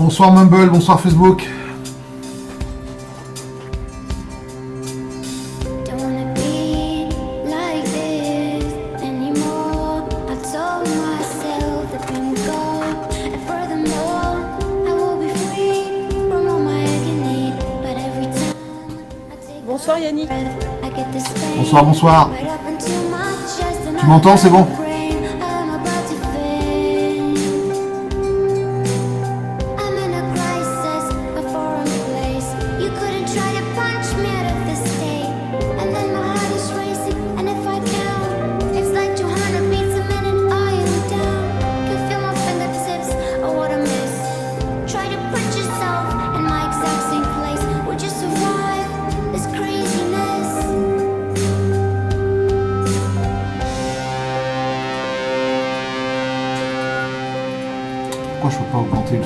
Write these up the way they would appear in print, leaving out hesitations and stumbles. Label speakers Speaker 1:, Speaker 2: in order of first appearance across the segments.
Speaker 1: Bonsoir Mumble, bonsoir Facebook.
Speaker 2: Bonsoir Yannick.
Speaker 1: Bonsoir, bonsoir. Tu m'entends, c'est bon? Pourquoi je peux pas augmenter le...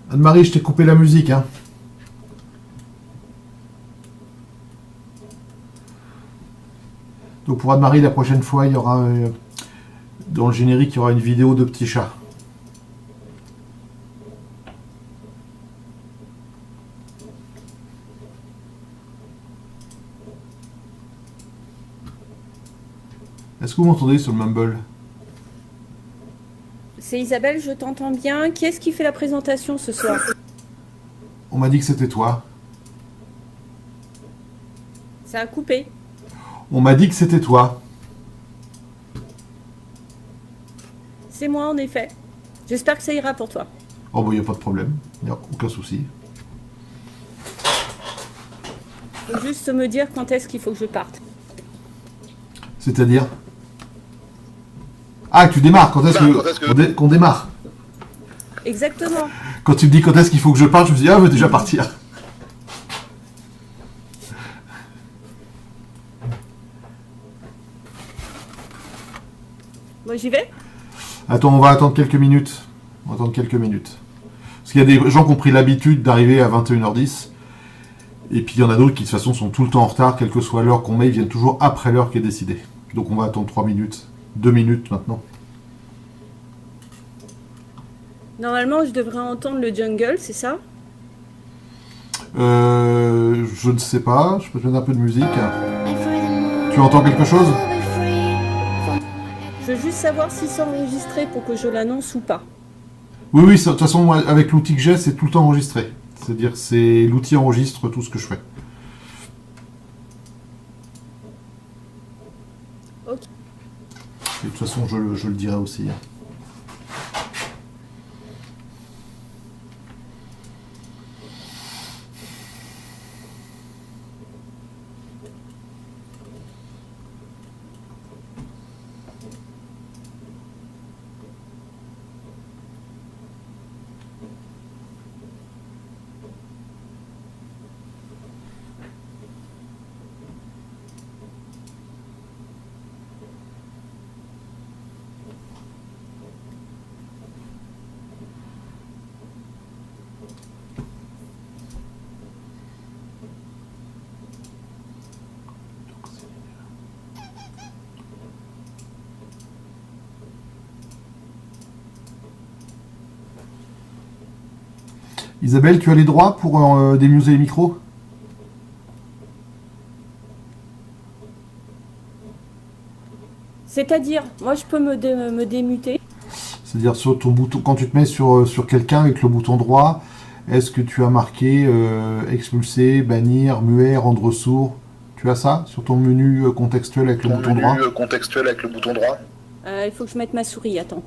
Speaker 1: Anne-Marie, je t'ai coupé la musique, hein. Donc pour Anne-Marie, la prochaine fois, il y aura dans le générique, il y aura une vidéo de petits chats. Est-ce que vous m'entendez sur le Mumble?
Speaker 2: C'est Isabelle, je t'entends bien. Qui est-ce qui fait la présentation ce soir?
Speaker 1: On m'a dit que c'était toi.
Speaker 2: Ça a coupé.
Speaker 1: On m'a dit que c'était toi.
Speaker 2: C'est moi en effet. J'espère que ça ira pour toi.
Speaker 1: Oh bah il n'y a pas de problème, il n'y a aucun souci.
Speaker 2: Faut juste me dire quand est-ce qu'il faut que je parte.
Speaker 1: C'est-à-dire? Ah, tu démarres, quand est-ce qu'on démarre?
Speaker 2: Exactement.
Speaker 1: Quand tu me dis quand est-ce qu'il faut que je parte, je me dis, ah, je vais déjà partir.
Speaker 2: Moi j'y vais?
Speaker 1: Attends, on va attendre quelques minutes. On va attendre quelques minutes. Parce qu'il y a des gens qui ont pris l'habitude d'arriver à 21h10. Et puis il y en a d'autres qui de toute façon sont tout le temps en retard, quelle que soit l'heure qu'on met, ils viennent toujours après l'heure qui est décidée. Donc on va attendre 3 minutes. 2 minutes maintenant.
Speaker 2: Normalement je devrais entendre le jungle, c'est ça?
Speaker 1: Je ne sais pas, je peux te mettre un peu de musique. Tu entends quelque chose?
Speaker 2: Je veux juste savoir si c'est enregistré pour que je l'annonce ou pas.
Speaker 1: Oui, oui, de toute façon, moi, avec l'outil que j'ai, c'est tout le temps enregistré. C'est-à-dire que l'outil enregistre tout ce que je fais.
Speaker 2: Ok.
Speaker 1: Et de toute façon, je le dirai aussi. Isabelle, tu as les droits pour démuser les micros?
Speaker 2: C'est-à-dire, moi je peux me démuter.
Speaker 1: C'est-à-dire sur ton bouton, quand tu te mets sur quelqu'un avec le bouton droit, est-ce que tu as marqué expulser, bannir, muet, rendre sourd? Tu as ça sur ton menu contextuel avec le bouton droit?
Speaker 2: Il faut que je mette ma souris, attends.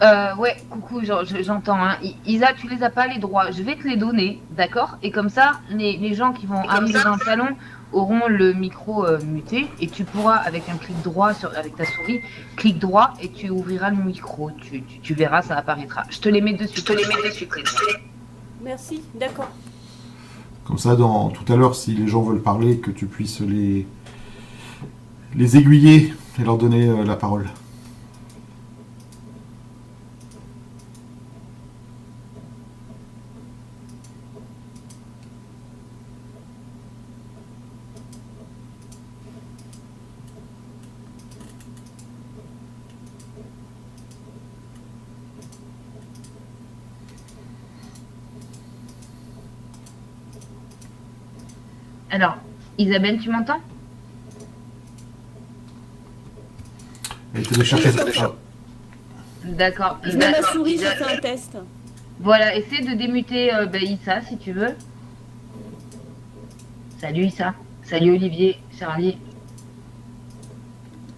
Speaker 3: Ouais, coucou, j'entends. Hein. Isa, tu les as pas les droits. Je vais te les donner, d'accord? Et comme ça, les gens qui vont arriver dans le salon auront le micro muté et tu pourras, avec un clic droit avec ta souris, clic droit et tu ouvriras le micro. Tu verras, ça apparaîtra. Je te les mets dessus.
Speaker 2: Merci, d'accord.
Speaker 1: Comme ça, tout à l'heure, si les gens veulent parler, que tu puisses les aiguiller et leur donner la parole.
Speaker 3: Alors, Isabelle, tu m'entends?
Speaker 1: Et tu chercher ça.
Speaker 3: D'accord.
Speaker 2: Je mets ma souris, je fais un test.
Speaker 3: Voilà, essaie de démuter Issa si tu veux. Salut Issa. Salut Olivier, Charlie.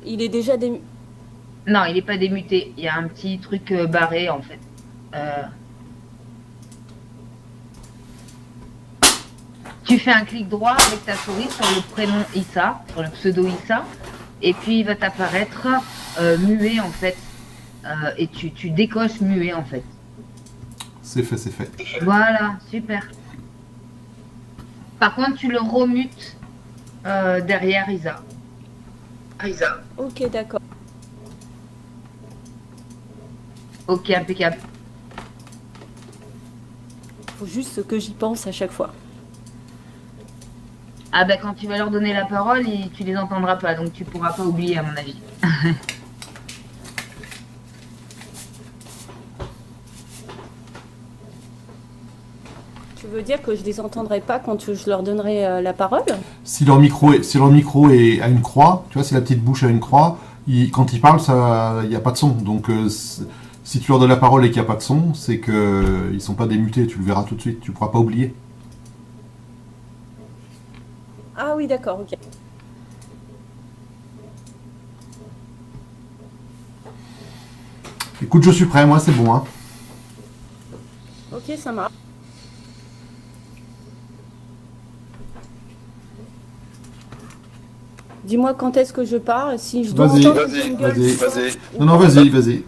Speaker 2: Il est déjà démuté.
Speaker 3: Non, il n'est pas démuté. Il y a un petit truc barré en fait. Tu fais un clic droit avec ta souris sur le prénom Issa, sur le pseudo Issa, et puis il va t'apparaître muet en fait. Et tu décoches muet en fait.
Speaker 1: C'est fait, c'est fait.
Speaker 3: Voilà, super. Par contre, tu le remutes derrière Isa.
Speaker 2: Ok, d'accord.
Speaker 3: Ok, impeccable.
Speaker 2: Faut juste que j'y pense à chaque fois.
Speaker 3: Ah bah quand tu vas leur donner la parole, tu les entendras pas, donc tu pourras pas oublier à mon avis.
Speaker 2: Tu veux dire que je les entendrai pas quand je leur donnerai la parole?
Speaker 1: Si leur micro est à une croix, tu vois, si la petite bouche a une croix, quand ils parlent, il n'y a pas de son. Donc si tu leur donnes la parole et qu'il n'y a pas de son, c'est qu'ils ne sont pas démutés, tu le verras tout de suite, tu ne pourras pas oublier.
Speaker 2: Ah oui, d'accord, ok.
Speaker 1: Écoute, je suis prêt, moi, c'est bon. Hein.
Speaker 2: Ok, ça marche. Dis-moi quand est-ce que je pars, si je dois entendre le jingle.
Speaker 1: Non, vas-y.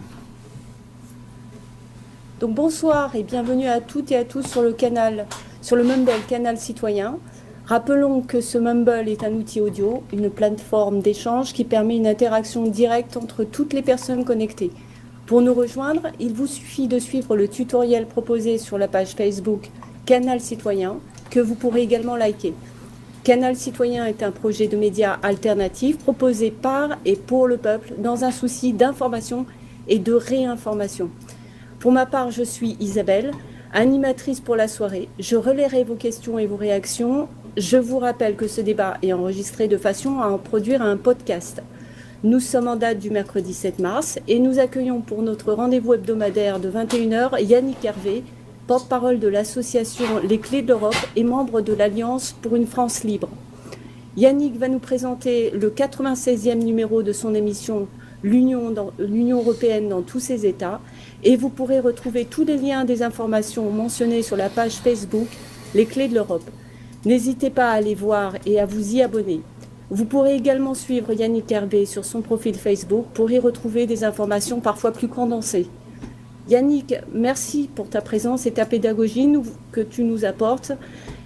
Speaker 2: Donc bonsoir et bienvenue à toutes et à tous sur le Mumble Canal Citoyen. Rappelons que ce Mumble est un outil audio, une plateforme d'échange qui permet une interaction directe entre toutes les personnes connectées. Pour nous rejoindre, il vous suffit de suivre le tutoriel proposé sur la page Facebook Canal Citoyen, que vous pourrez également liker. Canal Citoyen est un projet de médias alternatifs proposé par et pour le peuple dans un souci d'information et de réinformation. Pour ma part, je suis Isabelle, animatrice pour la soirée. Je relayerai vos questions et vos réactions. Je vous rappelle que ce débat est enregistré de façon à en produire un podcast. Nous sommes en date du mercredi 7 mars et nous accueillons pour notre rendez-vous hebdomadaire de 21h Yannick Hervé, porte-parole de l'association Les Clés de l'Europe et membre de l'Alliance pour une France libre. Yannick va nous présenter le 96e numéro de son émission L'Union européenne dans tous ses états et vous pourrez retrouver tous les liens des informations mentionnées sur la page Facebook Les Clés de l'Europe. N'hésitez pas à aller voir et à vous y abonner. Vous pourrez également suivre Yannick Hervé sur son profil Facebook pour y retrouver des informations parfois plus condensées. Yannick, merci pour ta présence et ta pédagogie que tu nous apportes,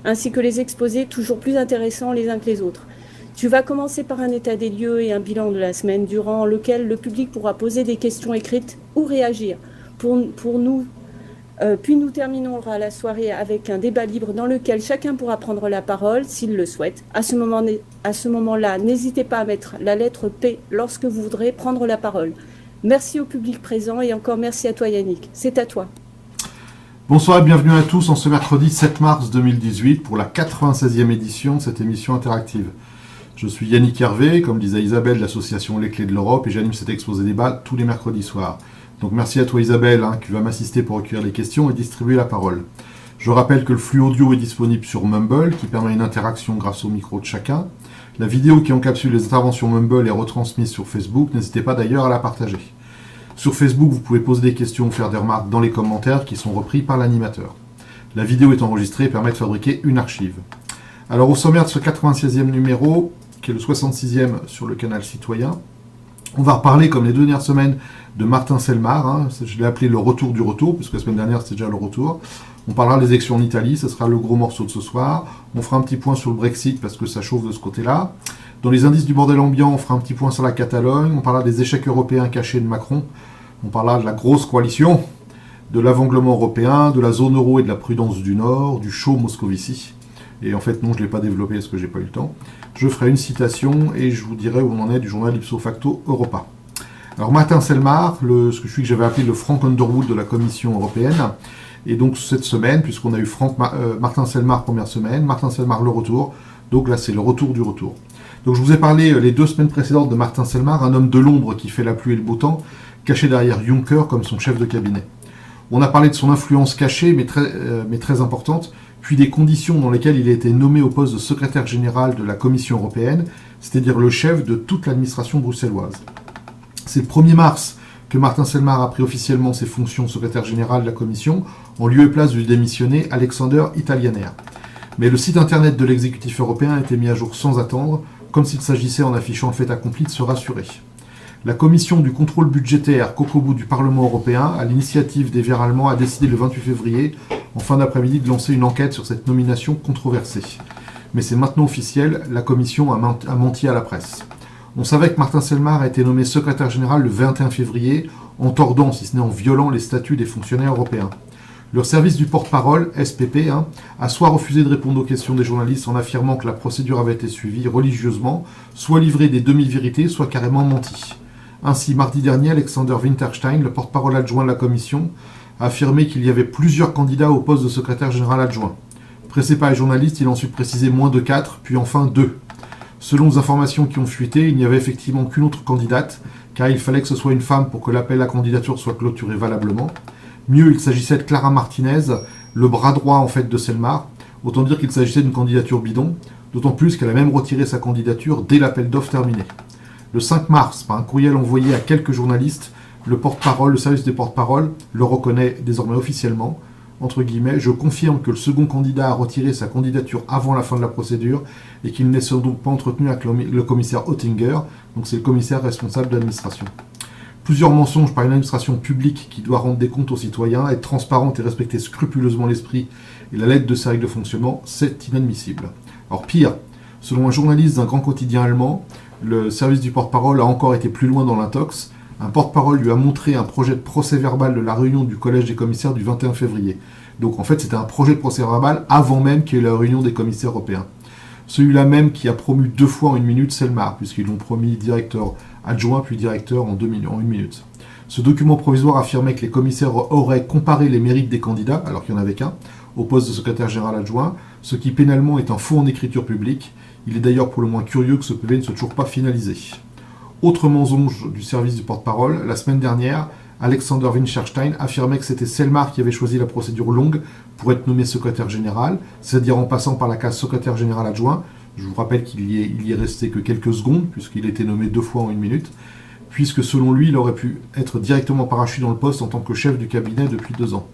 Speaker 2: ainsi que les exposés toujours plus intéressants les uns que les autres. Tu vas commencer par un état des lieux et un bilan de la semaine, durant lequel le public pourra poser des questions écrites ou réagir. Puis nous terminerons la soirée avec un débat libre dans lequel chacun pourra prendre la parole s'il le souhaite. À ce moment-là, n'hésitez pas à mettre la lettre P lorsque vous voudrez prendre la parole. Merci au public présent et encore merci à toi Yannick. C'est à toi.
Speaker 1: Bonsoir et bienvenue à tous en ce mercredi 7 mars 2018 pour la 96e édition de cette émission interactive. Je suis Yannick Hervé, comme disait Isabelle de l'association Les Clés de l'Europe et j'anime cet exposé débat tous les mercredis soirs. Donc merci à toi Isabelle qui va m'assister pour recueillir les questions et distribuer la parole. Je rappelle que le flux audio est disponible sur Mumble qui permet une interaction grâce au micro de chacun. La vidéo qui encapsule les interventions Mumble est retransmise sur Facebook, n'hésitez pas d'ailleurs à la partager. Sur Facebook, vous pouvez poser des questions ou faire des remarques dans les commentaires qui sont repris par l'animateur. La vidéo est enregistrée et permet de fabriquer une archive. Alors au sommaire de ce 96e numéro, qui est le 66e sur le canal citoyen, on va reparler, comme les 2 dernières semaines, de Martin Selmar. Je l'ai appelé le retour du retour, puisque la semaine dernière c'était déjà le retour. On parlera des élections en Italie, ce sera le gros morceau de ce soir. On fera un petit point sur le Brexit, parce que ça chauffe de ce côté-là. Dans les indices du bordel ambiant, on fera un petit point sur la Catalogne. On parlera des échecs européens cachés de Macron. On parlera de la grosse coalition, de l'avanglement européen, de la zone euro et de la prudence du Nord, du show Moscovici. Et en fait, non, je ne l'ai pas développé parce que j'ai pas eu le temps. Je ferai une citation et je vous dirai où on en est du journal Ipso Facto Europa. Alors, Martin Selmar, celui que j'avais appelé le Frank Underwood de la Commission européenne. Et donc, cette semaine, puisqu'on a eu Martin Selmar première semaine, Martin Selmar le retour. Donc là, c'est le retour du retour. Donc, je vous ai parlé les 2 semaines précédentes de Martin Selmar, un homme de l'ombre qui fait la pluie et le beau temps, caché derrière Juncker comme son chef de cabinet. On a parlé de son influence cachée, mais très importante, puis des conditions dans lesquelles il a été nommé au poste de secrétaire général de la Commission européenne, c'est-à-dire le chef de toute l'administration bruxelloise. C'est le 1er mars que Martin Selmar a pris officiellement ses fonctions de secrétaire général de la Commission, en lieu et place du démissionné Alexander Italianer. Mais le site internet de l'exécutif européen a été mis à jour sans attendre, comme s'il s'agissait en affichant le fait accompli de se rassurer. La commission du contrôle budgétaire Kokobu du Parlement européen, à l'initiative des Verts allemands, a décidé le 28 février, en fin d'après-midi, de lancer une enquête sur cette nomination controversée. Mais c'est maintenant officiel, la commission a menti à la presse. On savait que Martin Selmar a été nommé secrétaire général le 21 février, en tordant, si ce n'est en violant, les statuts des fonctionnaires européens. Leur service du porte-parole, SPP, a soit refusé de répondre aux questions des journalistes en affirmant que la procédure avait été suivie religieusement, soit livré des demi-vérités, soit carrément menti. Ainsi, mardi dernier, Alexander Winterstein, le porte-parole adjoint de la Commission, a affirmé qu'il y avait plusieurs candidats au poste de secrétaire général adjoint. Pressé par les journalistes, il a ensuite précisé moins de 4, puis enfin 2. Selon les informations qui ont fuité, il n'y avait effectivement qu'une autre candidate, car il fallait que ce soit une femme pour que l'appel à candidature soit clôturé valablement. Mieux, il s'agissait de Clara Martinez, le bras droit en fait de Selmar. Autant dire qu'il s'agissait d'une candidature bidon, d'autant plus qu'elle a même retiré sa candidature dès l'appel d'offres terminé. Le 5 mars, par un courriel envoyé à quelques journalistes, le service des porte-paroles, le reconnaît désormais officiellement, entre guillemets, je confirme que le second candidat a retiré sa candidature avant la fin de la procédure et qu'il n'est sans doute pas entretenu avec le commissaire Oettinger, donc c'est le commissaire responsable de l'administration. Plusieurs mensonges par une administration publique qui doit rendre des comptes aux citoyens, être transparente et respecter scrupuleusement l'esprit et la lettre de ses règles de fonctionnement, c'est inadmissible. Alors pire, selon un journaliste d'un grand quotidien allemand, le service du porte-parole a encore été plus loin dans l'intox. Un porte-parole lui a montré un projet de procès-verbal de la réunion du collège des commissaires du 21 février. Donc en fait, c'était un projet de procès-verbal avant même qu'il y ait eu la réunion des commissaires européens. Celui-là même qui a promu 2 fois en 1 minute Selmar, puisqu'ils l'ont promis directeur adjoint puis directeur en 1 minute. Ce document provisoire affirmait que les commissaires auraient comparé les mérites des candidats, alors qu'il n'y en avait qu'un, au poste de secrétaire général adjoint, ce qui pénalement est un faux en écriture publique. Il est d'ailleurs pour le moins curieux que ce PV ne soit toujours pas finalisé. Autre mensonge du service du porte-parole, la semaine dernière, Alexander Winterstein affirmait que c'était Selmar qui avait choisi la procédure longue pour être nommé secrétaire général, c'est-à-dire en passant par la case secrétaire général adjoint. Je vous rappelle qu'il y est resté que quelques secondes, puisqu'il était nommé 2 fois en 1 minute, puisque selon lui, il aurait pu être directement parachuté dans le poste en tant que chef du cabinet depuis 2 ans.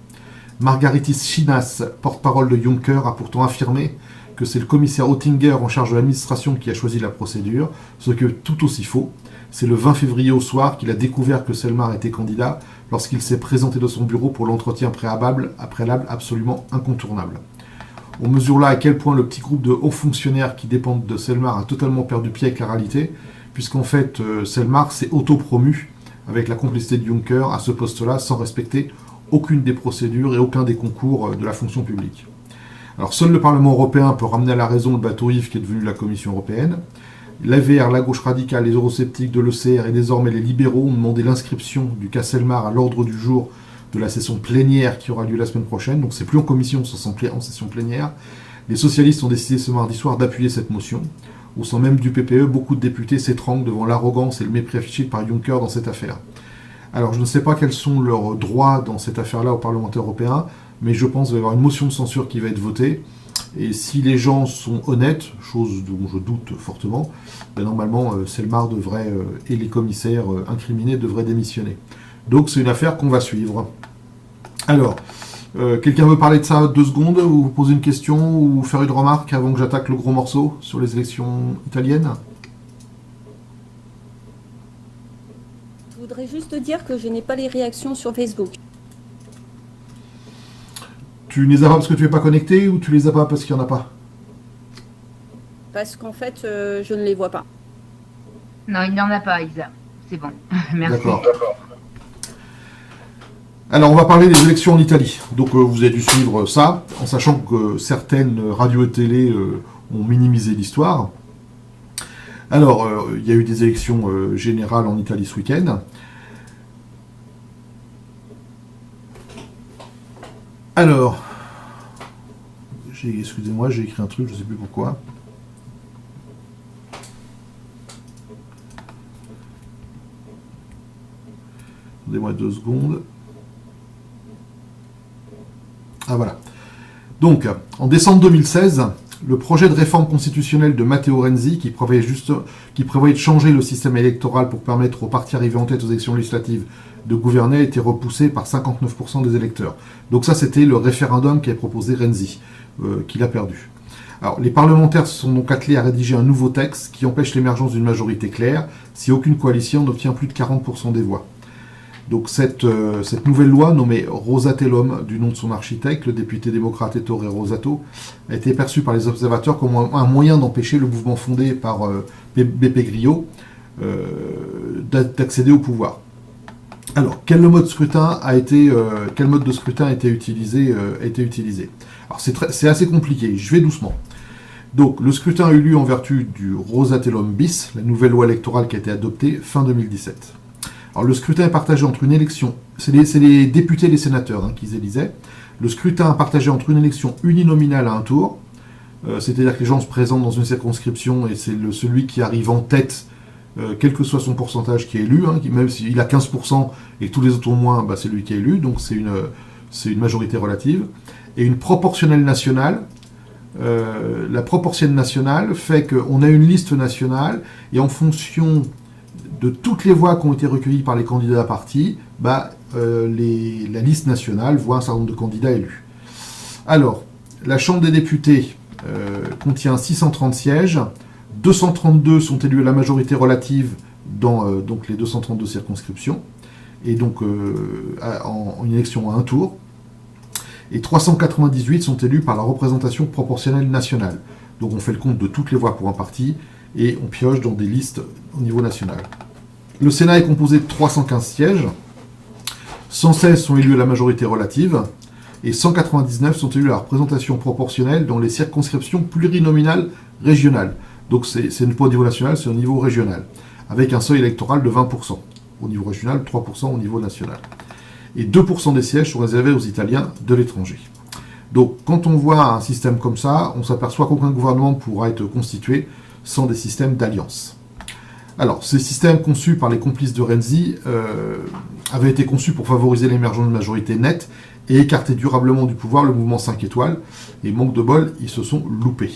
Speaker 1: Margaritis Schinas, porte-parole de Juncker, a pourtant affirmé que c'est le commissaire Oettinger en charge de l'administration qui a choisi la procédure, ce que tout aussi faux. C'est le 20 février au soir qu'il a découvert que Selmar était candidat lorsqu'il s'est présenté de son bureau pour l'entretien préalable absolument incontournable. On mesure là à quel point le petit groupe de hauts fonctionnaires qui dépendent de Selmar a totalement perdu pied avec la réalité, puisqu'en fait Selmar s'est auto-promu avec la complicité de Juncker à ce poste-là sans respecter aucune des procédures et aucun des concours de la fonction publique. Alors seul le Parlement européen peut ramener à la raison le bateau ivre qui est devenu la Commission européenne. L'AVR, la gauche radicale, les eurosceptiques de l'ECR et désormais les libéraux ont demandé l'inscription du cas Selmar à l'ordre du jour de la session plénière qui aura lieu la semaine prochaine. Donc c'est plus en commission, c'est en session plénière. Les socialistes ont décidé ce mardi soir d'appuyer cette motion. Au sein même du PPE, beaucoup de députés s'étranglent devant l'arrogance et le mépris affiché par Juncker dans cette affaire. Alors je ne sais pas quels sont leurs droits dans cette affaire-là au Parlement européen, mais je pense qu'il va y avoir une motion de censure qui va être votée. Et si les gens sont honnêtes, chose dont je doute fortement, normalement Selmar devrait, et les commissaires incriminés devraient démissionner. Donc c'est une affaire qu'on va suivre. Alors, quelqu'un veut parler de ça 2 secondes, ou vous poser une question, ou faire une remarque avant que j'attaque le gros morceau sur les élections italiennes?
Speaker 2: Je voudrais juste dire que je n'ai pas les réactions sur Facebook.
Speaker 1: Tu ne les as pas parce que tu n'es pas connecté, ou tu les as pas parce qu'il n'y en a pas?
Speaker 2: Parce qu'en fait, je ne les vois pas.
Speaker 3: Non, il n'y en a pas, Isa. C'est bon. Merci.
Speaker 1: D'accord. Alors, on va parler des élections en Italie. Donc, vous avez dû suivre ça, en sachant que certaines radios et télé ont minimisé l'histoire. Alors, il y a eu des élections générales en Italie ce week-end. Alors, excusez-moi, j'ai écrit un truc, je ne sais plus pourquoi. Donnez-moi 2 secondes. Ah voilà. Donc, en décembre 2016, le projet de réforme constitutionnelle de Matteo Renzi, qui prévoyait de changer le système électoral pour permettre aux partis arrivés en tête aux élections législatives de gouverner, a été repoussé par 59% des électeurs. Donc ça, c'était le référendum qu'avait proposé Renzi, qu'il a perdu. Alors, les parlementaires se sont donc attelés à rédiger un nouveau texte qui empêche l'émergence d'une majorité claire si aucune coalition n'obtient plus de 40% des voix. Donc cette nouvelle loi, nommée Rosatellum du nom de son architecte, le député démocrate Ettore Rosato, a été perçue par les observateurs comme un moyen d'empêcher le mouvement fondé par Beppe Grillo d'accéder au pouvoir. Alors, quel mode de scrutin a été utilisé Alors c'est assez compliqué, je vais doucement. Donc le scrutin a eu lieu en vertu du Rosatellum bis, la nouvelle loi électorale qui a été adoptée fin 2017. Alors le scrutin est partagé entre une élection, c'est les députés et les sénateurs qui élisaient. Le scrutin est partagé entre une élection uninominale à un tour, c'est-à-dire que les gens se présentent dans une circonscription et c'est celui qui arrive en tête, quel que soit son pourcentage qui est élu, même s'il a 15% et que tous les autres ont moins, c'est lui qui est élu, donc c'est une majorité relative. Et une proportionnelle nationale. La proportionnelle nationale fait qu'on a une liste nationale et en fonction de toutes les voix qui ont été recueillies par les candidats partis, la liste nationale voit un certain nombre de candidats élus. Alors, la Chambre des députés contient 630 sièges, 232 sont élus à la majorité relative dans donc les 232 circonscriptions, et donc en une élection à un tour, et 398 sont élus par la représentation proportionnelle nationale. Donc on fait le compte de toutes les voix pour un parti, et on pioche dans des listes au niveau national. Le Sénat est composé de 315 sièges, 116 sont élus à la majorité relative, et 199 sont élus à la représentation proportionnelle dans les circonscriptions plurinominales régionales. Donc c'est pas au niveau national, c'est au niveau régional, avec un seuil électoral de 20%. Au niveau régional, 3% au niveau national. Et 2% des sièges sont réservés aux Italiens de l'étranger. Donc quand on voit un système comme ça, on s'aperçoit qu'aucun gouvernement pourra être constitué sans des systèmes d'alliance. Alors, ces systèmes conçus par les complices de Renzi avaient été conçus pour favoriser l'émergence d'une majorité nette et écarter durablement du pouvoir le mouvement 5 étoiles. Et manque de bol, ils se sont loupés.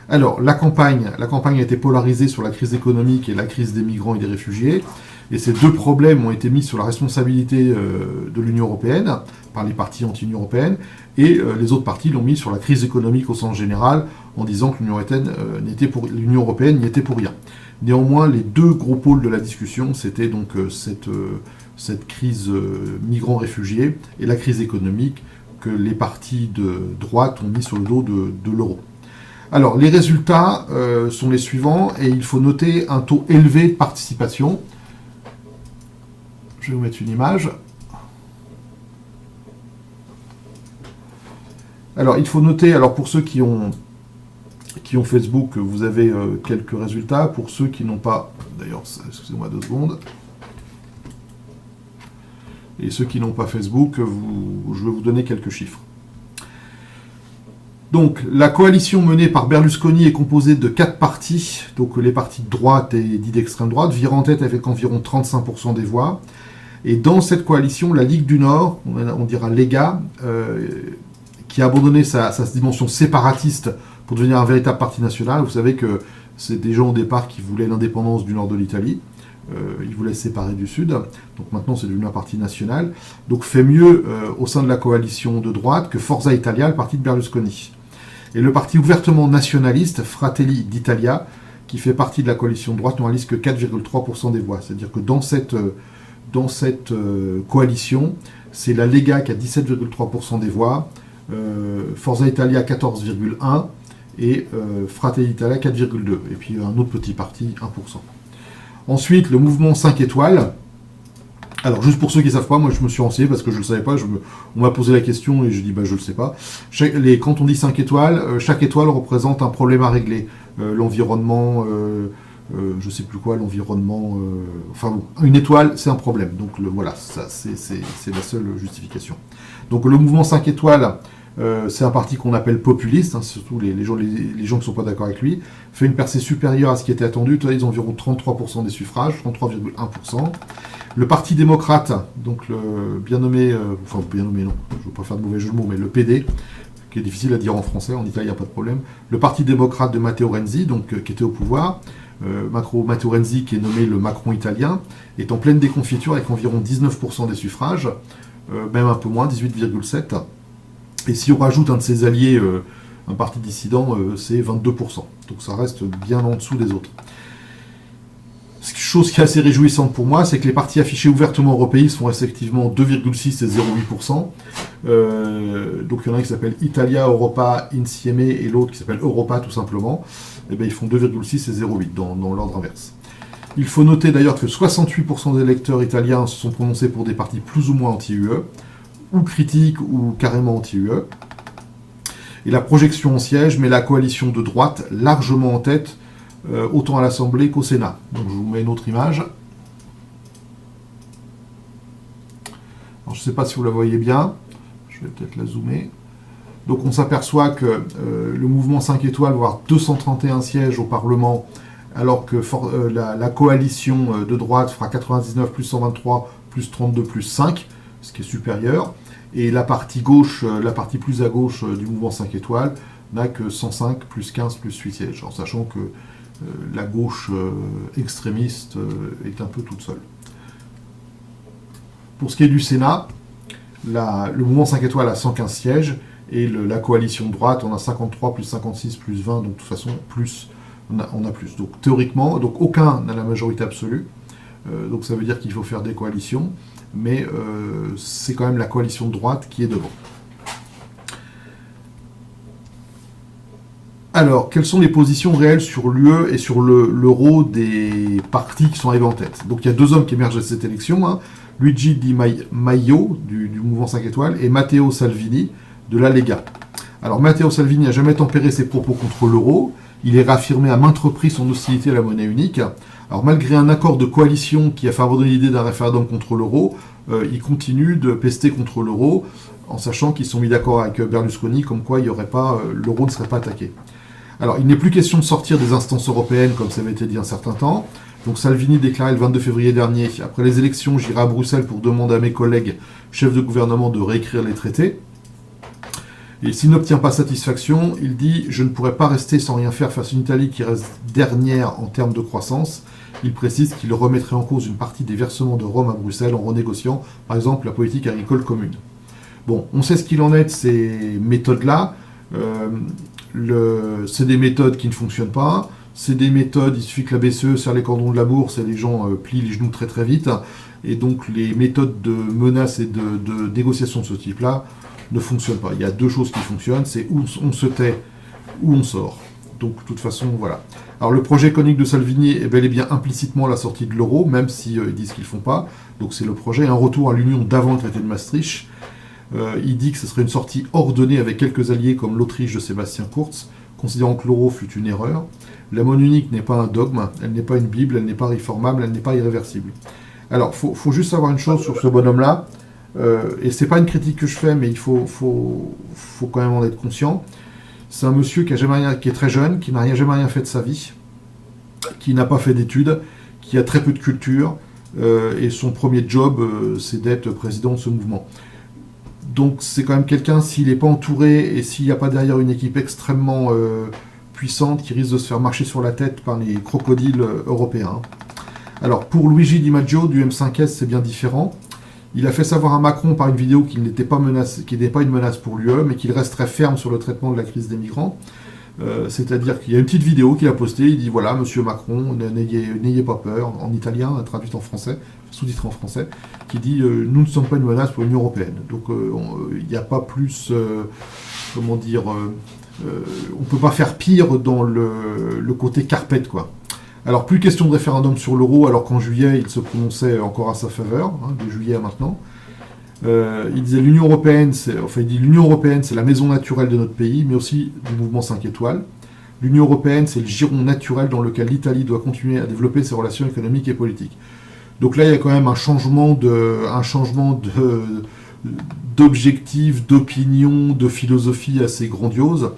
Speaker 1: Alors, la campagne a été polarisée sur la crise économique et la crise des migrants et des réfugiés. Et ces deux problèmes ont été mis sur la responsabilité de l'Union européenne, par les partis anti-Union européenne, et les autres partis l'ont mis sur la crise économique au sens général, en disant que l'Union européenne n'y était pour rien. Néanmoins, les deux gros pôles de la discussion, c'était donc cette crise migrants-réfugiés et la crise économique que les partis de droite ont mis sur le dos de l'euro. Alors, les résultats sont les suivants, et il faut noter un taux élevé de participation. Je vais vous mettre une image. Alors, il faut noter, pour ceux qui ont Facebook, vous avez quelques résultats. Pour ceux qui n'ont pas, d'ailleurs, excusez-moi 2 secondes. Et ceux qui n'ont pas Facebook, je vais vous donner quelques chiffres. Donc, la coalition menée par Berlusconi est composée de 4 partis, donc les partis de droite et dits d'extrême droite, virent en tête avec environ 35% des voix. Et dans cette coalition, la Ligue du Nord, on dira Lega, qui a abandonné sa dimension séparatiste pour devenir un véritable parti national. Vous savez que c'est des gens au départ qui voulaient l'indépendance du nord de l'Italie. il voulait se séparer du Sud, donc maintenant c'est devenu un parti national, donc fait mieux au sein de la coalition de droite que Forza Italia, le parti de Berlusconi. Et le parti ouvertement nationaliste, Fratelli d'Italia, qui fait partie de la coalition de droite, n'en que 4,3% des voix. C'est-à-dire que dans cette coalition, c'est la Lega qui a 17,3% des voix, Forza Italia 14,1% et Fratelli d'Italia 4,2%. Et puis un autre petit parti, 1%. Ensuite, le mouvement 5 étoiles. Alors, juste pour ceux qui ne savent pas, moi je me suis renseigné parce que je ne le savais pas, on m'a posé la question et je dis je ne le sais pas. Quand on dit 5 étoiles, chaque étoile représente un problème à régler. L'environnement, je ne sais plus quoi, l'environnement... enfin bon, une étoile, c'est un problème. Donc voilà, ça c'est la seule justification. Donc le mouvement 5 étoiles, c'est un parti qu'on appelle populiste, hein, surtout les gens qui ne sont pas d'accord avec lui, fait une percée supérieure à ce qui était attendu, ils ont environ 33% des suffrages, 33,1%. Le Parti démocrate, donc le bien nommé non, je ne veux pas faire de mauvais jeu de mots, mais le PD, qui est difficile à dire en français, en Italie il n'y a pas de problème, le Parti démocrate de Matteo Renzi, donc, qui était au pouvoir, Matteo Renzi, qui est nommé le Macron italien, est en pleine déconfiture avec environ 19% des suffrages, même un peu moins, 18,7%. Et si on rajoute un de ses alliés, un parti dissident, c'est 22%. Donc ça reste bien en dessous des autres. Chose qui est assez réjouissante pour moi, c'est que les partis affichés ouvertement européistes font respectivement 2,6 et 0,8%. Donc il y en a un qui s'appelle Italia, Europa, Insieme et l'autre qui s'appelle Europa tout simplement. Et bien ils font 2,6 et 0,8 dans l'ordre inverse. Il faut noter d'ailleurs que 68% des électeurs italiens se sont prononcés pour des partis plus ou moins anti-UE, ou critiques ou carrément anti-UE. Et la projection en siège met la coalition de droite largement en tête, autant à l'Assemblée qu'au Sénat. Donc je vous mets une autre image. Alors, je ne sais pas si vous la voyez bien. Je vais peut-être la zoomer. Donc on s'aperçoit que le mouvement 5 étoiles va avoir 231 sièges au Parlement, alors que la coalition de droite fera 99 plus 123 plus 32 plus 5, ce qui est supérieur. Et la partie gauche, la partie plus à gauche du mouvement 5 étoiles n'a que 105 plus 15 plus 8 sièges, en sachant que la gauche extrémiste est un peu toute seule. Pour ce qui est du Sénat, le mouvement 5 étoiles a 115 sièges et la coalition de droite en a 53 plus 56 plus 20, donc de toute façon on a plus. Donc théoriquement, aucun n'a la majorité absolue, donc ça veut dire qu'il faut faire des coalitions, mais c'est quand même la coalition de droite qui est devant. Alors, quelles sont les positions réelles sur l'UE et sur l'euro des partis qui sont arrivés en tête? Donc il y a deux hommes qui émergent de cette élection, hein, Luigi Di Maio du mouvement 5 étoiles et Matteo Salvini de la Lega. Alors Matteo Salvini n'a jamais tempéré ses propos contre l'euro, il est réaffirmé à maintes reprises son hostilité à la monnaie unique. Alors malgré un accord de coalition qui a fait abandonner l'idée d'un référendum contre l'euro, il continue de pester contre l'euro, en sachant qu'ils sont mis d'accord avec Berlusconi, comme quoi l'euro ne serait pas attaqué. Alors, il n'est plus question de sortir des instances européennes, comme ça avait été dit un certain temps. Donc, Salvini déclarait le 22 février dernier, « Après les élections, j'irai à Bruxelles pour demander à mes collègues chefs de gouvernement de réécrire les traités. » Et s'il n'obtient pas satisfaction, il dit « Je ne pourrai pas rester sans rien faire face à une Italie qui reste dernière en termes de croissance. » Il précise qu'il remettrait en cause une partie des versements de Rome à Bruxelles en renégociant, par exemple, la politique agricole commune. Bon, on sait ce qu'il en est de ces méthodes-là. C'est des méthodes qui ne fonctionnent pas, c'est des méthodes, il suffit que la BCE serre les cordons de la bourse et les gens plient les genoux très très vite, et donc les méthodes de menace et de négociation de ce type-là ne fonctionnent pas. Il y a deux choses qui fonctionnent, c'est où on se tait, ou on sort. Donc de toute façon, voilà. Alors le projet économique de Salvini est bel et bien implicitement la sortie de l'euro, même si ils disent qu'ils ne font pas. Donc c'est le projet, un retour à l'Union d'avant le traité de Maastricht. Il dit que ce serait une sortie ordonnée avec quelques alliés comme l'Autriche de Sébastien Kurz, considérant que l'euro fut une erreur. La monnaie unique n'est pas un dogme, elle n'est pas une Bible, elle n'est pas réformable, elle n'est pas irréversible. Alors, faut juste savoir une chose sur ce bonhomme-là, et c'est pas une critique que je fais, mais il faut quand même en être conscient. C'est un monsieur qui est très jeune, qui n'a jamais rien fait de sa vie, qui n'a pas fait d'études, qui a très peu de culture, et son premier job, c'est d'être président de ce mouvement. Donc c'est quand même quelqu'un, s'il n'est pas entouré et s'il n'y a pas derrière une équipe extrêmement puissante, qui risque de se faire marcher sur la tête par les crocodiles européens. Alors, pour Luigi Di Maggio du M5S, c'est bien différent. Il a fait savoir à Macron par une vidéo qu'il n'était pas une menace pour l'UE, mais qu'il resterait ferme sur le traitement de la crise des migrants. C'est-à-dire qu'il y a une petite vidéo qu'il a postée, il dit voilà, monsieur Macron, n'ayez pas peur, en italien, traduite en français, sous-titré en français, qui dit nous ne sommes pas une menace pour l'Union européenne. Donc il n'y a pas plus, on ne peut pas faire pire dans le côté carpette, quoi. Alors plus question de référendum sur l'euro, alors qu'en juillet il se prononçait encore à sa faveur, de juillet à maintenant. Il disait l'Union européenne, c'est la maison naturelle de notre pays, mais aussi du mouvement 5 étoiles. L'Union européenne, c'est le giron naturel dans lequel l'Italie doit continuer à développer ses relations économiques et politiques. Donc là, il y a quand même un changement d'objectif, d'opinion, de philosophie assez grandiose.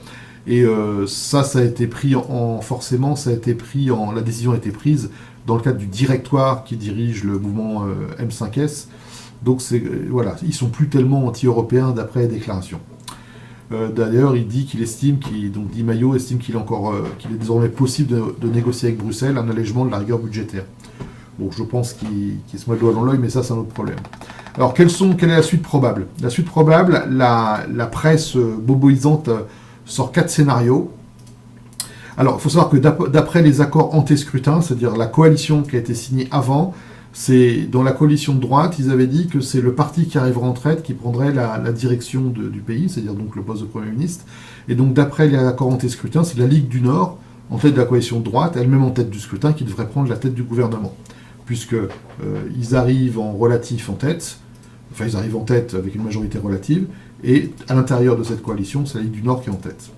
Speaker 1: Et ça a été pris la décision a été prise dans le cadre du directoire qui dirige le mouvement M5S. Donc ils sont plus tellement anti-européens d'après les déclarations. D'ailleurs, il dit Di Maio estime qu'il est désormais possible de négocier avec Bruxelles un allègement de la rigueur budgétaire. Bon, je pense qu'il se met le doigt dans l'œil, mais ça c'est un autre problème. Alors, quelle est la suite probable ? La suite probable, la presse boboisante sort 4 scénarios. Alors, il faut savoir que d'après les accords anti-scrutin, c'est-à-dire la coalition qui a été signée avant, c'est dans la coalition de droite, ils avaient dit que c'est le parti qui arrivera en tête qui prendrait la direction du pays, c'est-à-dire donc le poste de Premier ministre. Et donc d'après les accords anti-scrutin, c'est la Ligue du Nord, en tête de la coalition de droite, elle-même en tête du scrutin, qui devrait prendre la tête du gouvernement. Puisque ils arrivent en tête, ils arrivent en tête avec une majorité relative, et à l'intérieur de cette coalition, c'est la Ligue du Nord qui est en tête.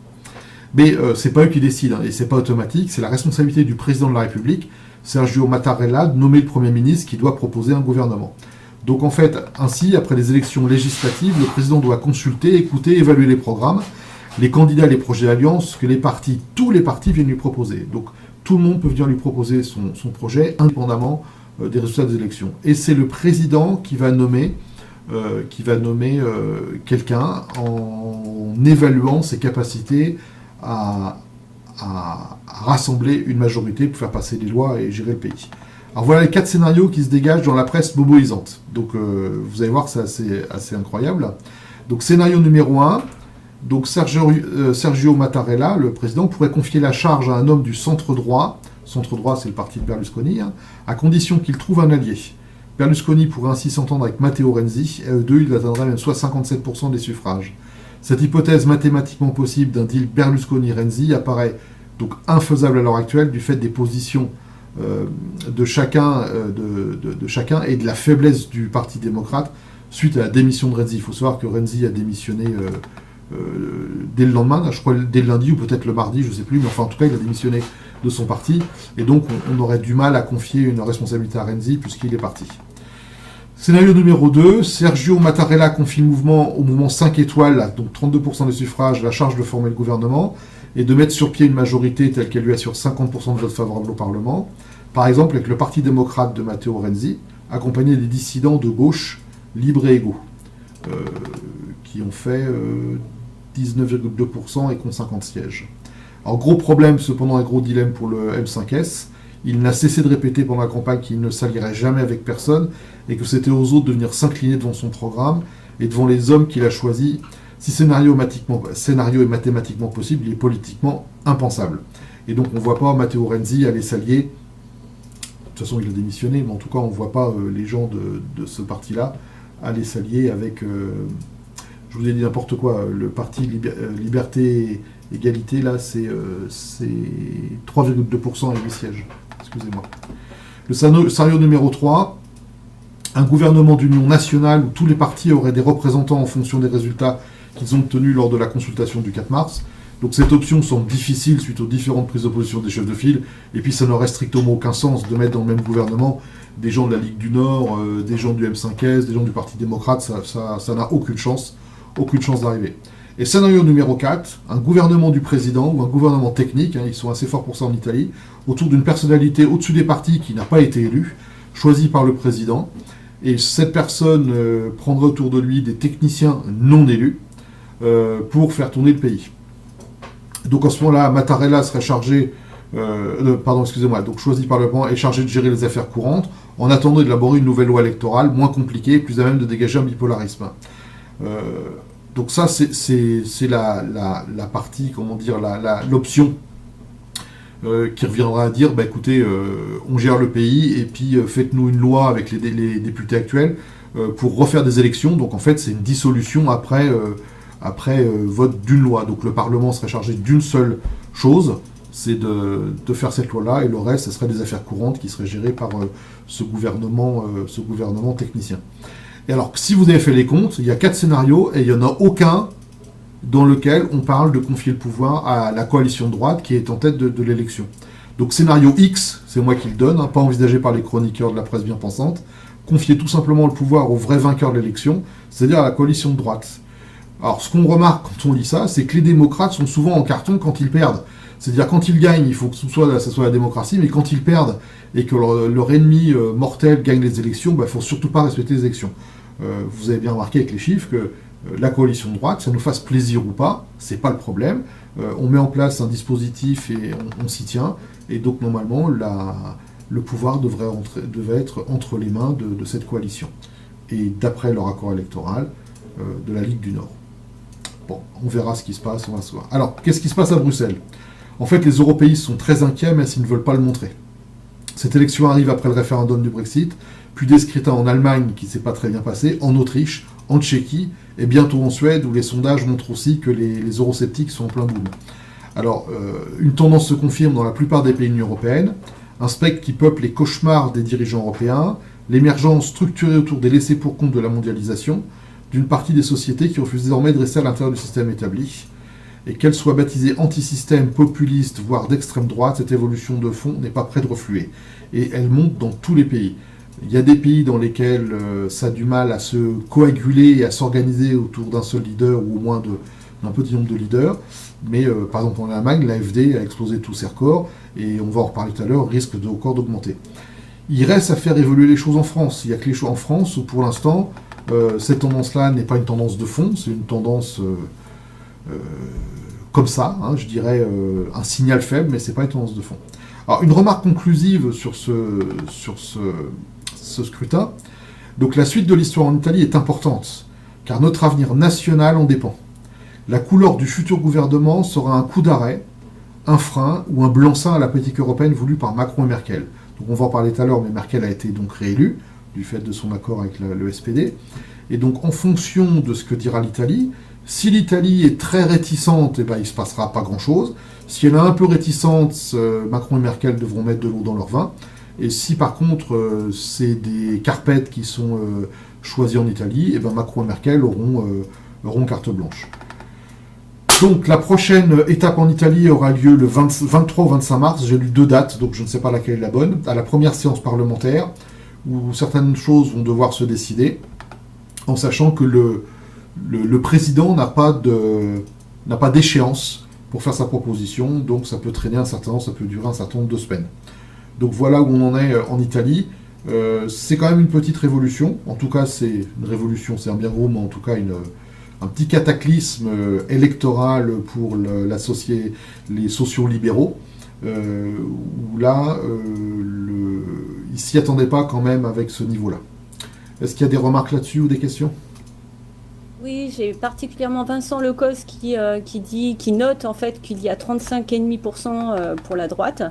Speaker 1: Mais c'est pas eux qui décident, et c'est pas automatique, c'est la responsabilité du président de la République, Sergio Mattarella, de nommer le Premier ministre qui doit proposer un gouvernement. Donc en fait, ainsi, après les élections législatives, le président doit consulter, écouter, évaluer les programmes, les candidats et les projets d'alliance que tous les partis viennent lui proposer. Donc tout le monde peut venir lui proposer son projet, indépendamment des résultats des élections. Et c'est le président qui va nommer quelqu'un en évaluant ses capacités à rassembler une majorité pour faire passer des lois et gérer le pays. Alors voilà les 4 scénarios qui se dégagent dans la presse boboisante. Donc vous allez voir, c'est assez incroyable. Donc scénario numéro 1, donc Sergio Mattarella, le président, pourrait confier la charge à un homme du centre-droit. Centre-droit, c'est le parti de Berlusconi, à condition qu'il trouve un allié. Berlusconi pourrait ainsi s'entendre avec Matteo Renzi, et eux deux, il atteindrait même soit 57% des suffrages. Cette hypothèse mathématiquement possible d'un deal Berlusconi-Renzi apparaît donc infaisable à l'heure actuelle du fait des positions de chacun et de la faiblesse du Parti démocrate suite à la démission de Renzi. Il faut savoir que Renzi a démissionné dès le lendemain, je crois dès le lundi ou peut-être le mardi, je ne sais plus, mais enfin en tout cas il a démissionné de son parti et donc on aurait du mal à confier une responsabilité à Renzi puisqu'il est parti. Scénario numéro 2, Sergio Mattarella confie au mouvement 5 étoiles, donc 32% des suffrages, la charge de former le gouvernement et de mettre sur pied une majorité telle qu'elle lui assure 50% de votes favorables au Parlement, par exemple avec le Parti démocrate de Matteo Renzi, accompagné des dissidents de gauche libres et égaux, qui ont fait 19,2% et qui ont 50 sièges. Alors gros problème cependant, un gros dilemme pour le M5S, il n'a cessé de répéter pendant la campagne qu'il ne s'allierait jamais avec personne et que c'était aux autres de venir s'incliner devant son programme et devant les hommes qu'il a choisis. Si scénario est mathématiquement possible, il est politiquement impensable. Et donc on ne voit pas Matteo Renzi aller s'allier. De toute façon, il a démissionné, mais en tout cas, on ne voit pas les gens de ce parti-là aller s'allier avec, je vous ai dit n'importe quoi, le parti Liberté Égalité, là, c'est 3,2% et 8 sièges. Excusez-moi. Le scénario numéro 3, un gouvernement d'union nationale où tous les partis auraient des représentants en fonction des résultats qu'ils ont obtenus lors de la consultation du 4 mars. Donc cette option semble difficile suite aux différentes prises de position des chefs de file, et puis ça n'aurait strictement aucun sens de mettre dans le même gouvernement des gens de la Ligue du Nord, des gens du M5S, des gens du Parti démocrate, ça n'a aucune chance d'arriver. Et scénario numéro 4, un gouvernement du président, ou un gouvernement technique, ils sont assez forts pour ça en Italie, autour d'une personnalité au-dessus des partis qui n'a pas été élue, choisie par le président, et cette personne prendra autour de lui des techniciens non élus pour faire tourner le pays. Donc en ce moment-là, Mattarella serait chargé donc choisi par le Parlement, est chargé de gérer les affaires courantes, en attendant d'élaborer une nouvelle loi électorale moins compliquée et plus à même de dégager un bipolarisme. Donc ça, c'est la partie, comment dire, l'option qui reviendra à dire, écoutez, on gère le pays, et puis faites-nous une loi avec les députés actuels pour refaire des élections. Donc en fait, c'est une dissolution après vote d'une loi. Donc le Parlement serait chargé d'une seule chose, c'est de faire cette loi-là, et le reste, ce serait des affaires courantes qui seraient gérées par ce gouvernement technicien. Et alors, si vous avez fait les comptes, il y a 4 scénarios, et il n'y en a aucun dans lequel on parle de confier le pouvoir à la coalition de droite qui est en tête de l'élection. Donc scénario X, c'est moi qui le donne, pas envisagé par les chroniqueurs de la presse bien pensante, confier tout simplement le pouvoir au vrai vainqueur de l'élection, c'est-à-dire à la coalition de droite. Alors ce qu'on remarque quand on lit ça, c'est que les démocrates sont souvent en carton quand ils perdent. C'est-à-dire quand ils gagnent, il faut que ça soit la démocratie, mais quand ils perdent et que leur ennemi mortel gagne les élections, il ne faut surtout pas respecter les élections. Vous avez bien remarqué avec les chiffres que la coalition de droite, ça nous fasse plaisir ou pas, c'est pas le problème. On met en place un dispositif et on s'y tient, et donc normalement le pouvoir devait être entre les mains de cette coalition. Et d'après leur accord électoral de la Ligue du Nord. Bon, on verra ce qui se passe, on va se voir. Alors, qu'est-ce qui se passe à Bruxelles ? En fait, les européistes sont très inquiets, mais ils ne veulent pas le montrer. Cette élection arrive après le référendum du Brexit, puis des scrutins en Allemagne qui ne s'est pas très bien passé, en Autriche, en Tchéquie, et bientôt en Suède, où les sondages montrent aussi que les eurosceptiques sont en plein boom. Alors, une tendance se confirme dans la plupart des pays de l'Union européenne, un spectre qui peuple les cauchemars des dirigeants européens, l'émergence structurée autour des laissés-pour-compte de la mondialisation, d'une partie des sociétés qui refusent désormais de rester à l'intérieur du système établi. Et qu'elle soit baptisée anti-système, populiste, voire d'extrême droite, cette évolution de fond n'est pas près de refluer. Et elle monte dans tous les pays. Il y a des pays dans lesquels ça a du mal à se coaguler et à s'organiser autour d'un seul leader, ou au moins d'un petit nombre de leaders. Mais par exemple en Allemagne, l'AfD a explosé tous ses records, et on va en reparler tout à l'heure, risque encore d'augmenter. Il reste à faire évoluer les choses en France. Il n'y a que les choses en France où pour l'instant, cette tendance-là n'est pas une tendance de fond, c'est une tendance comme ça, je dirais un signal faible, mais c'est pas une tendance de fond. Alors une remarque conclusive sur ce scrutin. Donc la suite de l'histoire en Italie est importante, car notre avenir national en dépend. La couleur du futur gouvernement sera un coup d'arrêt, un frein ou un blanc-seing à la politique européenne voulue par Macron et Merkel. Donc on va en parler tout à l'heure, mais Merkel a été donc réélue, du fait de son accord avec le SPD. Et donc en fonction de ce que dira l'Italie, si l'Italie est très réticente, il ne se passera pas grand-chose. Si elle est un peu réticente, Macron et Merkel devront mettre de l'eau dans leur vin. Et si par contre c'est des carpettes qui sont choisies en Italie, Macron et Merkel auront carte blanche. Donc la prochaine étape en Italie aura lieu le 23 ou 25 mars. J'ai lu 2 dates, donc je ne sais pas laquelle est la bonne. À la première séance parlementaire, où certaines choses vont devoir se décider, en sachant que le président n'a pas d'échéance pour faire sa proposition, donc ça peut traîner ça peut durer un certain nombre de semaines. Donc voilà où on en est en Italie. C'est quand même une petite révolution, en tout cas c'est une révolution, c'est un bien gros, mais en tout cas un petit cataclysme électoral pour les sociaux-libéraux, où là, ils ne s'y attendaient pas quand même avec ce niveau-là. Est-ce qu'il y a des remarques là-dessus ou des questions ?
Speaker 2: Oui, j'ai particulièrement Vincent Lecos qui note en fait qu'il y a 35,5% pour la droite.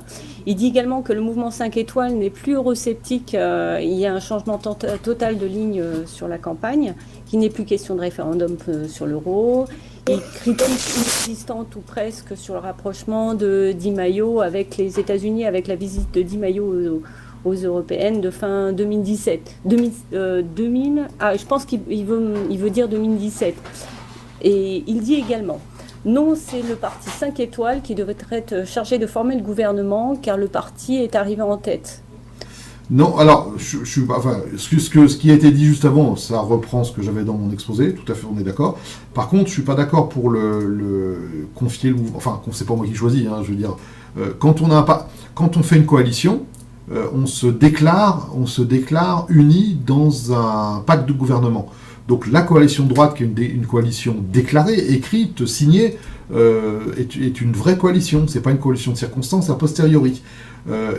Speaker 2: Il dit également que le mouvement 5 étoiles n'est plus eurosceptique. Il y a un changement total de ligne sur la campagne, qu'il n'est plus question de référendum sur l'euro. Il critique inexistante ou presque sur le rapprochement de Di Maio avec les États-Unis, avec la visite de Di Maio aux européennes de fin 2017. Je pense qu'il veut dire 2017. Et il dit également, non, c'est le parti 5 étoiles qui devrait être chargé de former le gouvernement, car le parti est arrivé en tête.
Speaker 1: Non, alors, ce qui a été dit juste avant, ça reprend ce que j'avais dans mon exposé, tout à fait, on est d'accord. Par contre, je suis pas d'accord pour le confier le mouvement, enfin, c'est pas moi qui choisis, je veux dire, quand on fait une coalition, on se déclare unis dans un pacte de gouvernement. Donc la coalition de droite, qui est une coalition déclarée, écrite, signée, est une vraie coalition. C'est pas une coalition de circonstances a posteriori.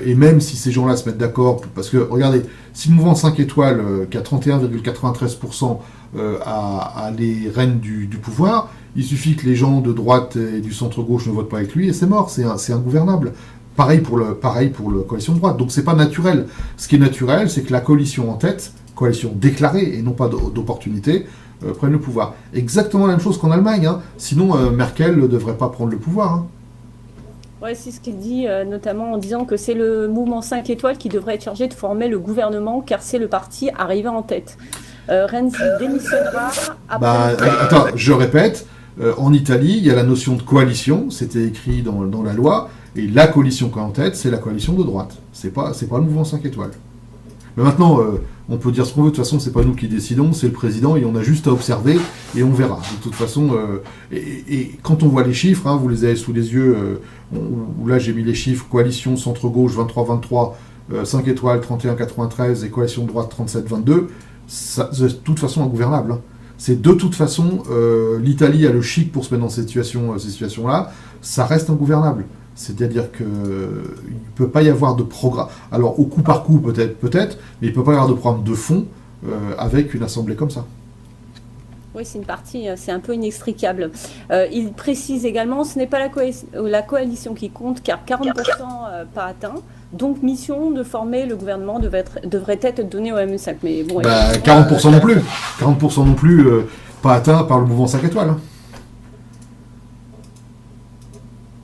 Speaker 1: Et même si ces gens-là se mettent d'accord, parce que regardez, si le mouvement 5 étoiles, qui a 31,93% a les rênes du pouvoir, il suffit que les gens de droite et du centre-gauche ne votent pas avec lui et c'est mort, c'est ingouvernable. Pareil pour la coalition de droite. Donc c'est pas naturel. Ce qui est naturel, c'est que la coalition en tête, coalition déclarée et non pas d'opportunité, prenne le pouvoir. Exactement la même chose qu'en Allemagne. Hein. Sinon, Merkel ne devrait pas prendre le pouvoir. Hein.
Speaker 2: Ouais, c'est ce qu'il dit, notamment en disant que c'est le mouvement 5 étoiles qui devrait être chargé de former le gouvernement, car c'est le parti arrivé en tête. Renzi démissionnera après...
Speaker 1: Attends, je répète, en Italie, il y a la notion de coalition, c'était écrit dans la loi, et la coalition qui est en tête, c'est la coalition de droite. C'est pas le mouvement 5 étoiles. Mais maintenant, on peut dire ce qu'on veut, de toute façon, c'est pas nous qui décidons, c'est le président, et on a juste à observer, et on verra. De toute façon, et quand on voit les chiffres, hein, vous les avez sous les yeux, où là j'ai mis les chiffres, coalition centre-gauche 23-23, 5 étoiles 31-93, et coalition de droite 37-22, c'est de toute façon ingouvernable. Hein. C'est de toute façon, l'Italie a le chic pour se mettre dans ces situations-là, ça reste ingouvernable. C'est-à-dire qu'il ne peut pas y avoir de programme. Alors, au coup par coup, peut-être, mais il ne peut pas y avoir de programme de fond avec une assemblée comme ça.
Speaker 2: Oui, c'est une partie, c'est un peu inextricable. Il précise également, ce n'est pas la coalition qui compte, car 40% pas atteint. Donc, mission de former le gouvernement devrait être donnée au ME5. Mais bon,
Speaker 1: 40% non plus. 40% non plus, pas atteint par le mouvement 5 étoiles. Hein.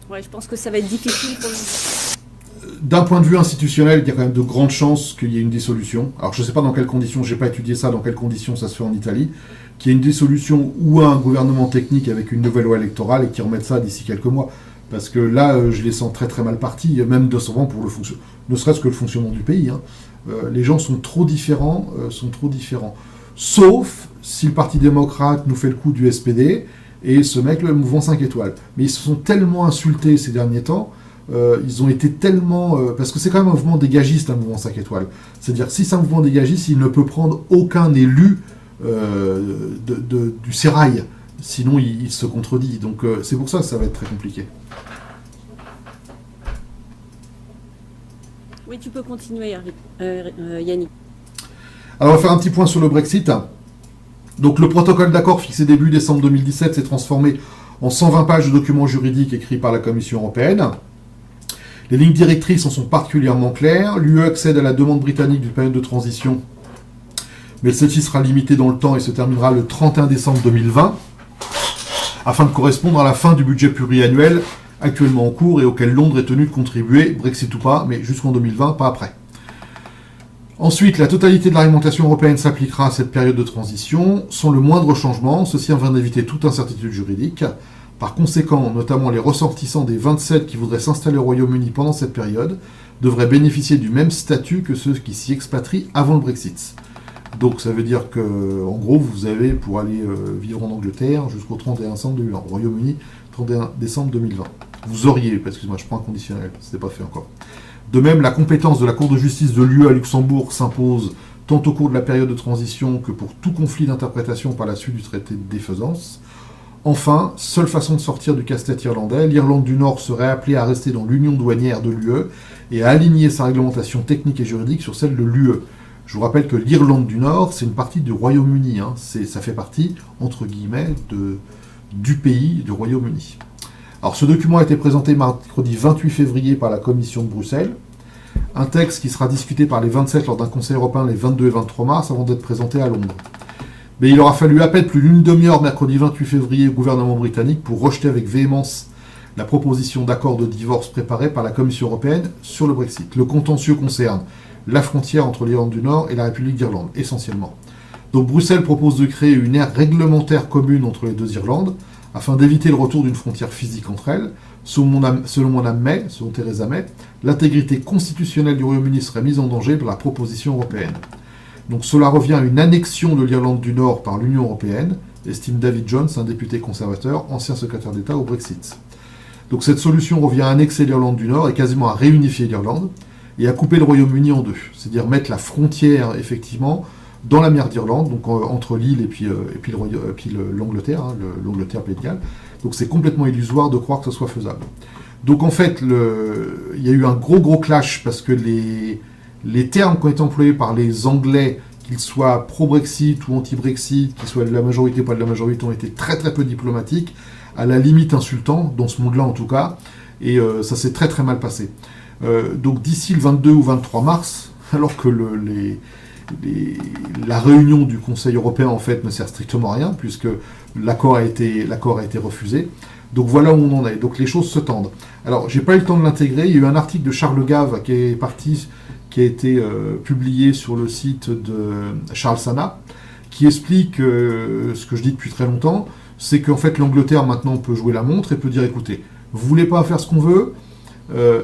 Speaker 2: Ouais, je pense que ça va être difficile pour nous.
Speaker 1: D'un point de vue institutionnel, il y a quand même de grandes chances qu'il y ait une dissolution. Alors, je ne sais pas dans quelles conditions, je n'ai pas étudié ça, dans quelles conditions ça se fait en Italie, qu'il y ait une dissolution ou un gouvernement technique avec une nouvelle loi électorale et qui remettent ça d'ici quelques mois. Parce que là, je les sens très très mal partis, même de souvent pour ne serait-ce que le fonctionnement du pays. Hein. Les gens sont trop différents, Sauf si le Parti démocrate nous fait le coup du SPD et ce mec, le mouvement 5 étoiles. Mais ils se sont tellement insultés ces derniers temps, ils ont été tellement... parce que c'est quand même un mouvement dégagiste, un mouvement 5 étoiles. C'est-à-dire, si c'est un mouvement dégagiste, il ne peut prendre aucun élu du sérail. Sinon, il se contredit. Donc, c'est pour ça que ça va être très compliqué.
Speaker 2: Oui, tu peux continuer, Yannick.
Speaker 1: Alors, on va faire un petit point sur le Brexit. Donc, le protocole d'accord fixé début décembre 2017 s'est transformé en 120 pages de documents juridiques écrits par la Commission européenne. Les lignes directrices en sont particulièrement claires. L'UE accède à la demande britannique d'une période de transition, mais celle-ci sera limitée dans le temps et se terminera le 31 décembre 2020, afin de correspondre à la fin du budget pluriannuel actuellement en cours et auquel Londres est tenu de contribuer, Brexit ou pas, mais jusqu'en 2020, pas après. Ensuite, la totalité de l'argumentation européenne s'appliquera à cette période de transition, sans le moindre changement, ceci afin d'éviter toute incertitude juridique. Par conséquent, notamment les ressortissants des 27 qui voudraient s'installer au Royaume-Uni pendant cette période devraient bénéficier du même statut que ceux qui s'y expatrient avant le Brexit. Donc ça veut dire que, en gros, vous avez pour aller vivre en Angleterre jusqu'au 31 décembre 2020, au Royaume-Uni, 31 décembre 2020. Vous auriez, excusez-moi, je prends un conditionnel, c'était pas fait encore. De même, la compétence de la Cour de justice de l'UE à Luxembourg s'impose tant au cours de la période de transition que pour tout conflit d'interprétation par la suite du traité de défaisance. Enfin, seule façon de sortir du casse-tête irlandais, l'Irlande du Nord serait appelée à rester dans l'union douanière de l'UE et à aligner sa réglementation technique et juridique sur celle de l'UE. Je vous rappelle que l'Irlande du Nord, c'est une partie du Royaume-Uni. Hein. Ça fait partie, entre guillemets, du pays du Royaume-Uni. Alors, ce document a été présenté mercredi 28 février par la Commission de Bruxelles. Un texte qui sera discuté par les 27 lors d'un Conseil européen les 22 et 23 mars avant d'être présenté à Londres. Mais il aura fallu à peine plus d'une demi-heure mercredi 28 février au gouvernement britannique pour rejeter avec véhémence la proposition d'accord de divorce préparée par la Commission européenne sur le Brexit. Le contentieux concerne la frontière entre l'Irlande du Nord et la République d'Irlande, essentiellement. Donc Bruxelles propose de créer une aire réglementaire commune entre les deux Irlandes, afin d'éviter le retour d'une frontière physique entre elles. Selon Theresa May, l'intégrité constitutionnelle du Royaume-Uni serait mise en danger par la proposition européenne. Donc cela revient à une annexion de l'Irlande du Nord par l'Union européenne, estime David Jones, un député conservateur, ancien secrétaire d'État au Brexit. Donc cette solution revient à annexer l'Irlande du Nord et quasiment à réunifier l'Irlande, et à couper le Royaume-Uni en deux. C'est-à-dire mettre la frontière, effectivement, dans la mer d'Irlande, donc entre l'île et puis l'Angleterre, l'Angleterre Pays de Galles. Donc c'est complètement illusoire de croire que ce soit faisable. Donc en fait, il y a eu un gros clash parce que les termes qui ont été employés par les Anglais, qu'ils soient pro-Brexit ou anti-Brexit, qu'ils soient de la majorité ou pas de la majorité, ont été très peu diplomatiques, à la limite insultants, dans ce monde-là en tout cas, et ça s'est très mal passé. Donc d'ici le 22 ou 23 mars, alors que la réunion du Conseil européen en fait ne sert strictement à rien, puisque l'accord a été refusé. Donc voilà où on en est. Donc les choses se tendent. Alors j'ai pas eu le temps de l'intégrer. Il y a eu un article de Charles Gave qui a été publié sur le site de Charles Sana, qui explique ce que je dis depuis très longtemps, c'est qu'en fait l'Angleterre maintenant peut jouer la montre et peut dire écoutez, vous voulez pas faire ce qu'on veut,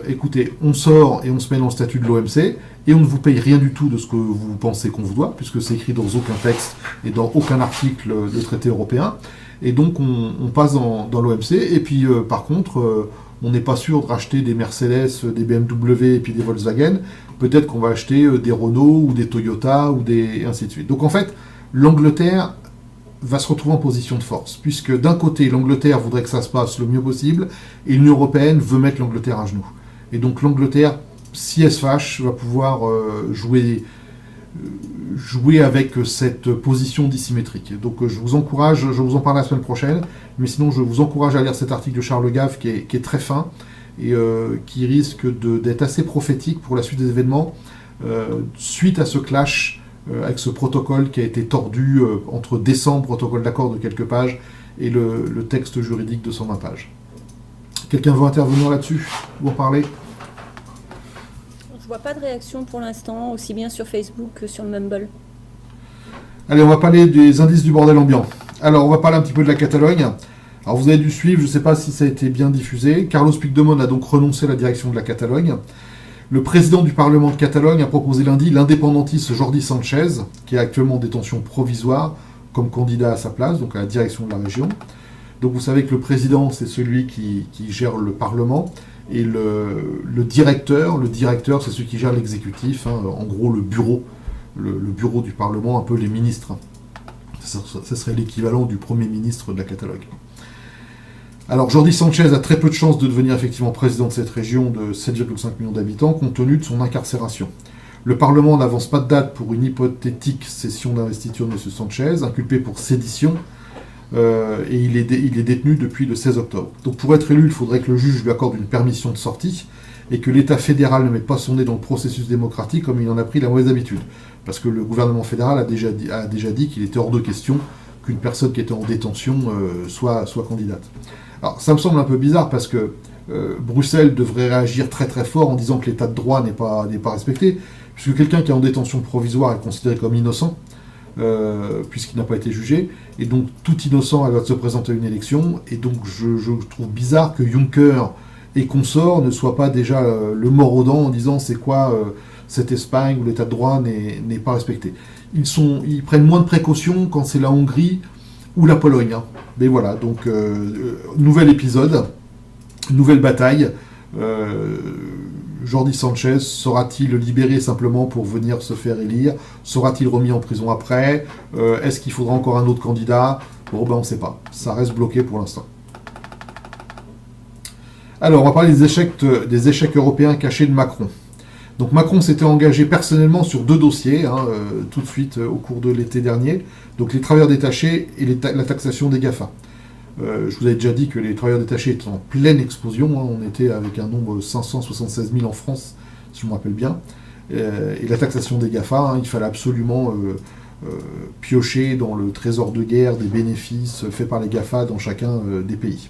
Speaker 1: écoutez, on sort et on se met dans le statut de l'OMC et on ne vous paye rien du tout de ce que vous pensez qu'on vous doit, puisque c'est écrit dans aucun texte et dans aucun article de traité européen. Et donc on passe dans l'OMC, et puis par contre, on n'est pas sûr de racheter des Mercedes, des BMW et puis des Volkswagen. Peut-être qu'on va acheter des Renault ou des Toyota ou et ainsi de suite. Donc en fait, l'Angleterre va se retrouver en position de force, puisque d'un côté, l'Angleterre voudrait que ça se passe le mieux possible, et l'Union européenne veut mettre l'Angleterre à genoux. Et donc l'Angleterre, si elle se fâche, va pouvoir jouer avec cette position dissymétrique. Donc je vous encourage, je vous en parle la semaine prochaine, mais sinon je vous encourage à lire cet article de Charles Gave qui est très fin et qui risque d'être assez prophétique pour la suite des événements suite à ce clash avec ce protocole qui a été tordu entre décembre, protocole d'accord de quelques pages, et le texte juridique de 120 pages. Quelqu'un veut intervenir là-dessus, vous parler?
Speaker 2: Je vois pas de réaction pour l'instant, aussi bien sur Facebook que sur le Mumble.
Speaker 1: Allez, on va parler des indices du bordel ambiant. Alors, on va parler un petit peu de la Catalogne. Alors, vous avez dû suivre, je ne sais pas si ça a été bien diffusé. Carlos Puigdemont a donc renoncé à la direction de la Catalogne. Le président du Parlement de Catalogne a proposé lundi l'indépendantiste Jordi Sanchez, qui est actuellement en détention provisoire, comme candidat à sa place, donc à la direction de la région. Donc, vous savez que le président, c'est celui qui gère le Parlement. Et le directeur, c'est celui qui gère l'exécutif, hein, en gros le bureau du Parlement, un peu les ministres. Ça serait l'équivalent du Premier ministre de la Catalogne. Alors Jordi Sanchez a très peu de chances de devenir effectivement président de cette région de 7,5 millions d'habitants, compte tenu de son incarcération. Le Parlement n'avance pas de date pour une hypothétique session d'investiture de M. Sanchez, inculpé pour sédition, et il est détenu depuis le 16 octobre. Donc pour être élu, il faudrait que le juge lui accorde une permission de sortie et que l'État fédéral ne mette pas son nez dans le processus démocratique comme il en a pris la mauvaise habitude. Parce que le gouvernement fédéral a déjà dit qu'il était hors de question qu'une personne qui était en détention soit candidate. Alors ça me semble un peu bizarre parce que Bruxelles devrait réagir très fort en disant que l'état de droit n'est pas respecté, puisque quelqu'un qui est en détention provisoire est considéré comme innocent, puisqu'il n'a pas été jugé, et donc tout innocent doit se présenter à une élection, et donc je trouve bizarre que Juncker et consorts ne soient pas déjà le mort aux dents en disant c'est quoi cette Espagne où l'état de droit n'est pas respecté. Ils prennent moins de précautions quand c'est la Hongrie ou la Pologne. Hein. Mais voilà, donc nouvel épisode, nouvelle bataille. Jordi Sanchez sera-t-il libéré simplement pour venir se faire élire? Sera-t-il remis en prison après? Est-ce qu'il faudra encore un autre candidat? Bon, ben on ne sait pas. Ça reste bloqué pour l'instant. Alors, on va parler des échecs européens cachés de Macron. Donc Macron s'était engagé personnellement sur 2 dossiers, tout de suite au cours de l'été dernier. Donc les travailleurs détachés et la taxation des GAFA. Je vous avais déjà dit que les travailleurs détachés étaient en pleine explosion. On était avec un nombre de 576 000 en France, si je me rappelle bien. Et la taxation des GAFA, il fallait absolument piocher dans le trésor de guerre des bénéfices faits par les GAFA dans chacun des pays.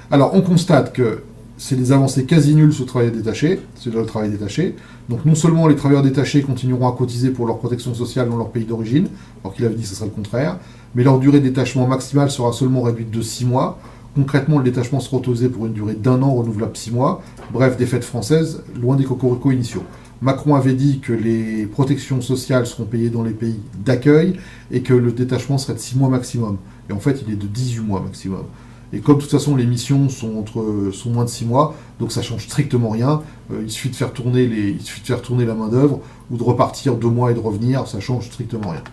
Speaker 1: Alors, on constate que c'est des avancées quasi nulles sur le travail détaché. Donc non seulement les travailleurs détachés continueront à cotiser pour leur protection sociale dans leur pays d'origine, alors qu'il avait dit que ce serait le contraire, mais leur durée de détachement maximale sera seulement réduite de 6 mois. Concrètement, le détachement sera autorisé pour une durée d'1 an renouvelable 6 mois. Bref, des fêtes françaises, loin des cocoricots initiaux. Macron avait dit que les protections sociales seront payées dans les pays d'accueil et que le détachement serait de 6 mois maximum. Et en fait, il est de 18 mois maximum. Et comme de toute façon les missions sont moins de 6 mois, donc ça change strictement rien. Il suffit de faire tourner la main d'œuvre ou de repartir 2 mois et de revenir, ça change strictement rien.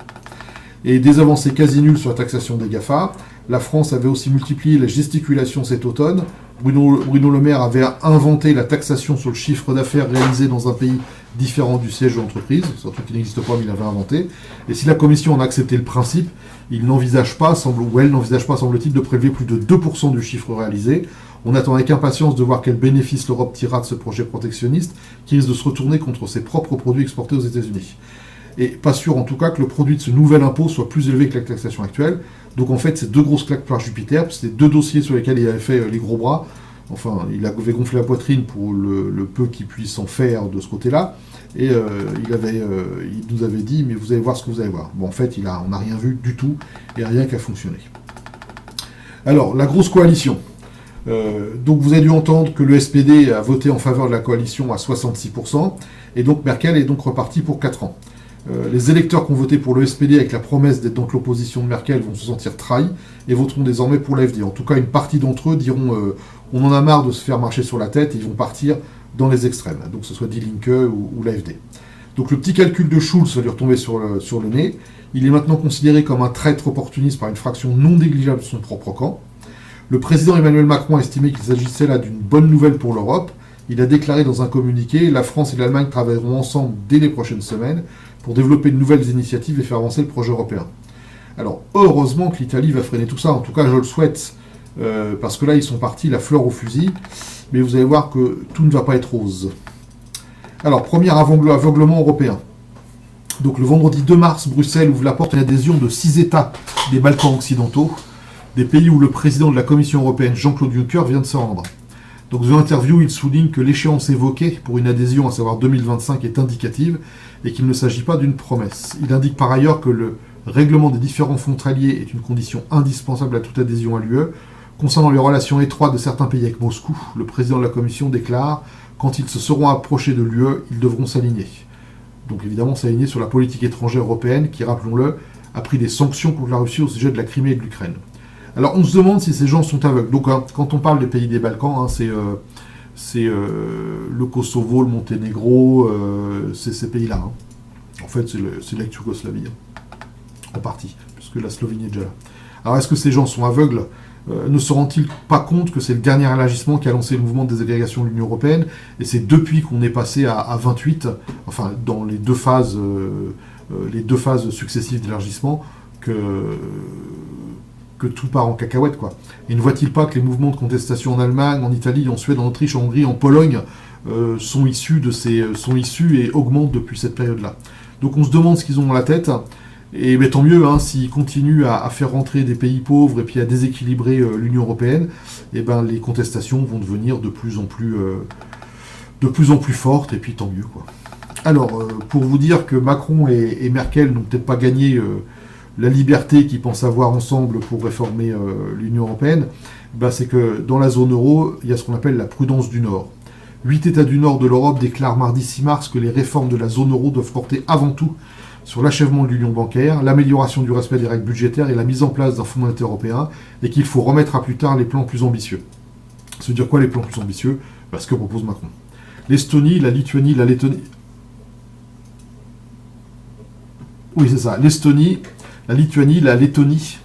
Speaker 1: Et des avancées quasi nulles sur la taxation des GAFA. La France avait aussi multiplié la gesticulation cet automne. Bruno Le Maire avait inventé la taxation sur le chiffre d'affaires réalisé dans un pays différent du siège de l'entreprise. C'est un truc qui n'existe pas, mais il l'avait inventé. Et si la Commission en a accepté le principe, elle n'envisage pas, semble-t-il, de prélever plus de 2% du chiffre réalisé. On attend avec impatience de voir quel bénéfice l'Europe tirera de ce projet protectionniste, qui risque de se retourner contre ses propres produits exportés aux États-Unis. Et pas sûr en tout cas que le produit de ce nouvel impôt soit plus élevé que la taxation actuelle. Donc en fait, c'est 2 grosses claques par Jupiter, c'était 2 dossiers sur lesquels il avait fait les gros bras. Enfin, il avait gonflé la poitrine pour le peu qu'il puisse en faire de ce côté-là. Et il nous avait dit, mais vous allez voir ce que vous allez voir. Bon, en fait, on n'a rien vu du tout, et rien qu'à fonctionner. Alors, la grosse coalition. Donc vous avez dû entendre que le SPD a voté en faveur de la coalition à 66%, et donc Merkel est donc repartie pour 4 ans. Les électeurs qui ont voté pour le SPD avec la promesse d'être donc l'opposition de Merkel vont se sentir trahis et voteront désormais pour l'AfD. En tout cas, une partie d'entre eux diront on en a marre de se faire marcher sur la tête et ils vont partir dans les extrêmes, donc que ce soit Die Linke ou l'AfD. Donc le petit calcul de Schulz va lui retomber sur le nez. Il est maintenant considéré comme un traître opportuniste par une fraction non négligeable de son propre camp. Le président Emmanuel Macron a estimé qu'il s'agissait là d'une bonne nouvelle pour l'Europe. Il a déclaré dans un communiqué « La France et l'Allemagne travailleront ensemble dès les prochaines semaines pour développer de nouvelles initiatives et faire avancer le projet européen. » Alors, heureusement que l'Italie va freiner tout ça. En tout cas, je le souhaite, parce que là, ils sont partis la fleur au fusil. Mais vous allez voir que tout ne va pas être rose. Alors, premier aveuglement européen. Donc, le vendredi 2 mars, Bruxelles ouvre la porte à une adhésion de 6 États des Balkans occidentaux, des pays où le président de la Commission européenne, Jean-Claude Juncker, vient de se rendre. Donc, dans une interview, il souligne que l'échéance évoquée pour une adhésion, à savoir 2025, est indicative et qu'il ne s'agit pas d'une promesse. Il indique par ailleurs que le règlement des différends frontaliers est une condition indispensable à toute adhésion à l'UE. Concernant les relations étroites de certains pays avec Moscou, le président de la Commission déclare « Quand ils se seront approchés de l'UE, ils devront s'aligner ». Donc évidemment s'aligner sur la politique étrangère européenne qui, rappelons-le, a pris des sanctions contre la Russie au sujet de la Crimée et de l'Ukraine. Alors on se demande si ces gens sont aveugles. Donc quand on parle des pays des Balkans, c'est le Kosovo, le Monténégro, c'est ces pays-là. En fait, c'est l'ex-Yougoslavie, en partie, puisque la Slovénie est déjà là. Alors est-ce que ces gens sont aveugles ? Ne se rendent-ils pas compte que c'est le dernier élargissement qui a lancé le mouvement de désagrégation de l'Union européenne, et c'est depuis qu'on est passé à 28, enfin dans les deux phases successives d'élargissement, que tout part en cacahuète, quoi. Et ne voit-il pas que les mouvements de contestation en Allemagne, en Italie, en Suède, en Autriche, en Hongrie, en Pologne sont issus et augmentent depuis cette période-là. Donc on se demande ce qu'ils ont dans la tête, et ben, tant mieux, s'ils continuent à faire rentrer des pays pauvres et puis à déséquilibrer l'Union européenne, et ben les contestations vont devenir de plus en plus fortes, et puis tant mieux, quoi. Alors, pour vous dire que Macron et Merkel n'ont peut-être pas gagné la liberté qu'ils pensent avoir ensemble pour réformer l'Union européenne, c'est que dans la zone euro, il y a ce qu'on appelle la prudence du Nord. 8 États du Nord de l'Europe déclarent mardi 6 mars que les réformes de la zone euro doivent porter avant tout sur l'achèvement de l'union bancaire, l'amélioration du respect des règles budgétaires et la mise en place d'un fonds monétaire européen, et qu'il faut remettre à plus tard les plans plus ambitieux. Ça veut dire quoi les plans plus ambitieux ? Ce que propose Macron. L'Estonie, la Lituanie, la Lettonie... Oui, c'est ça. L'Estonie, la Lituanie, la Lettonie,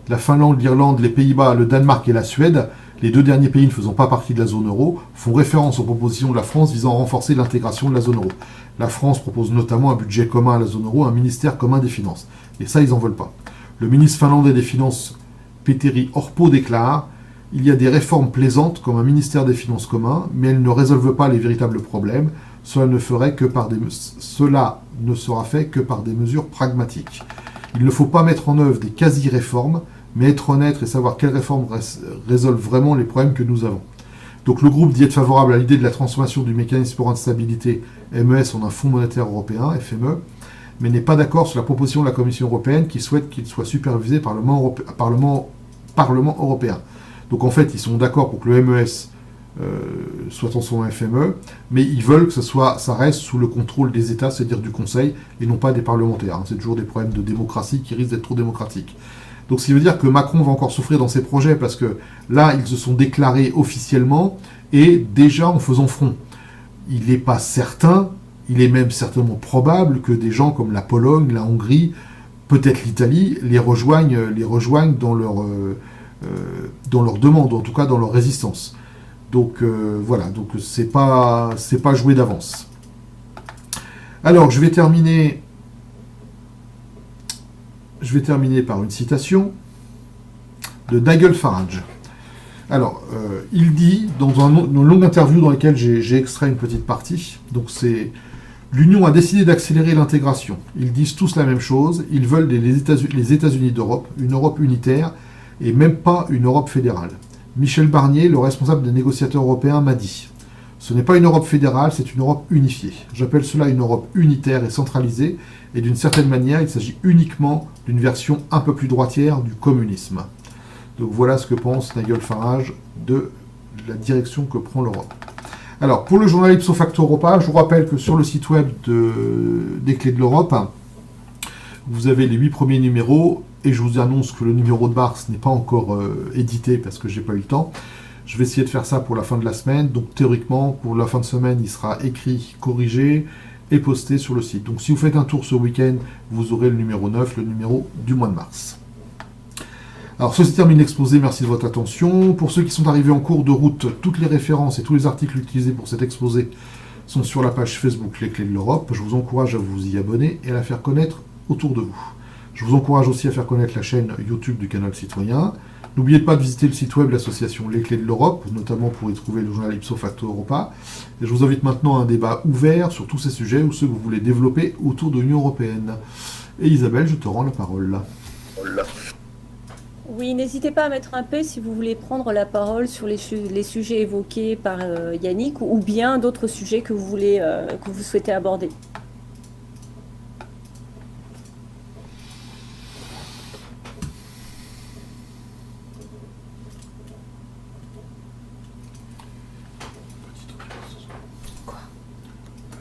Speaker 1: la Finlande, l'Irlande, les Pays-Bas, le Danemark et la Suède, les 2 derniers pays ne faisant pas partie de la zone euro, font référence aux propositions de la France visant à renforcer l'intégration de la zone euro. La France propose notamment un budget commun à la zone euro, un ministère commun des finances. Et ça, ils n'en veulent pas. Le ministre finlandais des Finances, Petteri Orpo, déclare « Il y a des réformes plaisantes comme un ministère des Finances commun, mais elles ne résolvent pas les véritables problèmes. Cela ne sera fait que par des mesures pragmatiques. Il ne faut pas mettre en œuvre des quasi-réformes, mais être honnête et savoir quelles réformes résolvent vraiment les problèmes que nous avons. » Donc le groupe dit être favorable à l'idée de la transformation du mécanisme pour de stabilité MES en un fonds monétaire européen, FME, mais n'est pas d'accord sur la proposition de la Commission européenne qui souhaite qu'il soit supervisé par le Parlement européen. Donc en fait, ils sont d'accord pour que le MES soit transformé en FME, mais ils veulent que ça reste sous le contrôle des États, c'est-à-dire du Conseil, et non pas des parlementaires. C'est toujours des problèmes de démocratie qui risquent d'être trop démocratiques. Donc ce qui veut dire que Macron va encore souffrir dans ses projets, parce que là, ils se sont déclarés officiellement, et déjà en faisant front. Il n'est pas certain, il est même certainement probable que des gens comme la Pologne, la Hongrie, peut-être l'Italie, les rejoignent dans dans leur demande, ou en tout cas dans leur résistance. Donc voilà, donc c'est pas joué d'avance. Alors je vais terminer par une citation de Nigel Farage. Alors, il dit, dans une longue interview dans laquelle j'ai extrait une petite partie, donc c'est l'Union a décidé d'accélérer l'intégration. Ils disent tous la même chose, ils veulent les États-Unis d'Europe, une Europe unitaire, et même pas une Europe fédérale. Michel Barnier, le responsable des négociateurs européens, m'a dit « Ce n'est pas une Europe fédérale, c'est une Europe unifiée. J'appelle cela une Europe unitaire et centralisée, et d'une certaine manière, il s'agit uniquement d'une version un peu plus droitière du communisme. » Donc voilà ce que pense Nigel Farage de la direction que prend l'Europe. Alors, pour le journal Ipso Facto Europa, je vous rappelle que sur le site web des Clés de l'Europe, vous avez les 8 premiers numéros, et je vous annonce que le numéro de mars n'est pas encore édité parce que j'ai pas eu le temps. Je vais essayer de faire ça pour la fin de la semaine, donc théoriquement, pour la fin de semaine, il sera écrit, corrigé et posté sur le site. Donc si vous faites un tour ce week-end, vous aurez le numéro 9, le numéro du mois de mars. Alors, ceci termine l'exposé, merci de votre attention. Pour ceux qui sont arrivés en cours de route, toutes les références et tous les articles utilisés pour cet exposé sont sur la page Facebook Les Clés de l'Europe. Je vous encourage à vous y abonner et à la faire connaître autour de vous. Je vous encourage aussi à faire connaître la chaîne YouTube du Canal Citoyen. N'oubliez pas de visiter le site web de l'association Les Clés de l'Europe, notamment pour y trouver le journal Ipso Facto Europa. Et je vous invite maintenant à un débat ouvert sur tous ces sujets ou ceux que vous voulez développer autour de l'Union européenne. Et Isabelle, je te rends la parole.
Speaker 2: Oui, n'hésitez pas à mettre un P si vous voulez prendre la parole sur les sujets évoqués par Yannick ou bien d'autres sujets que vous souhaitez aborder.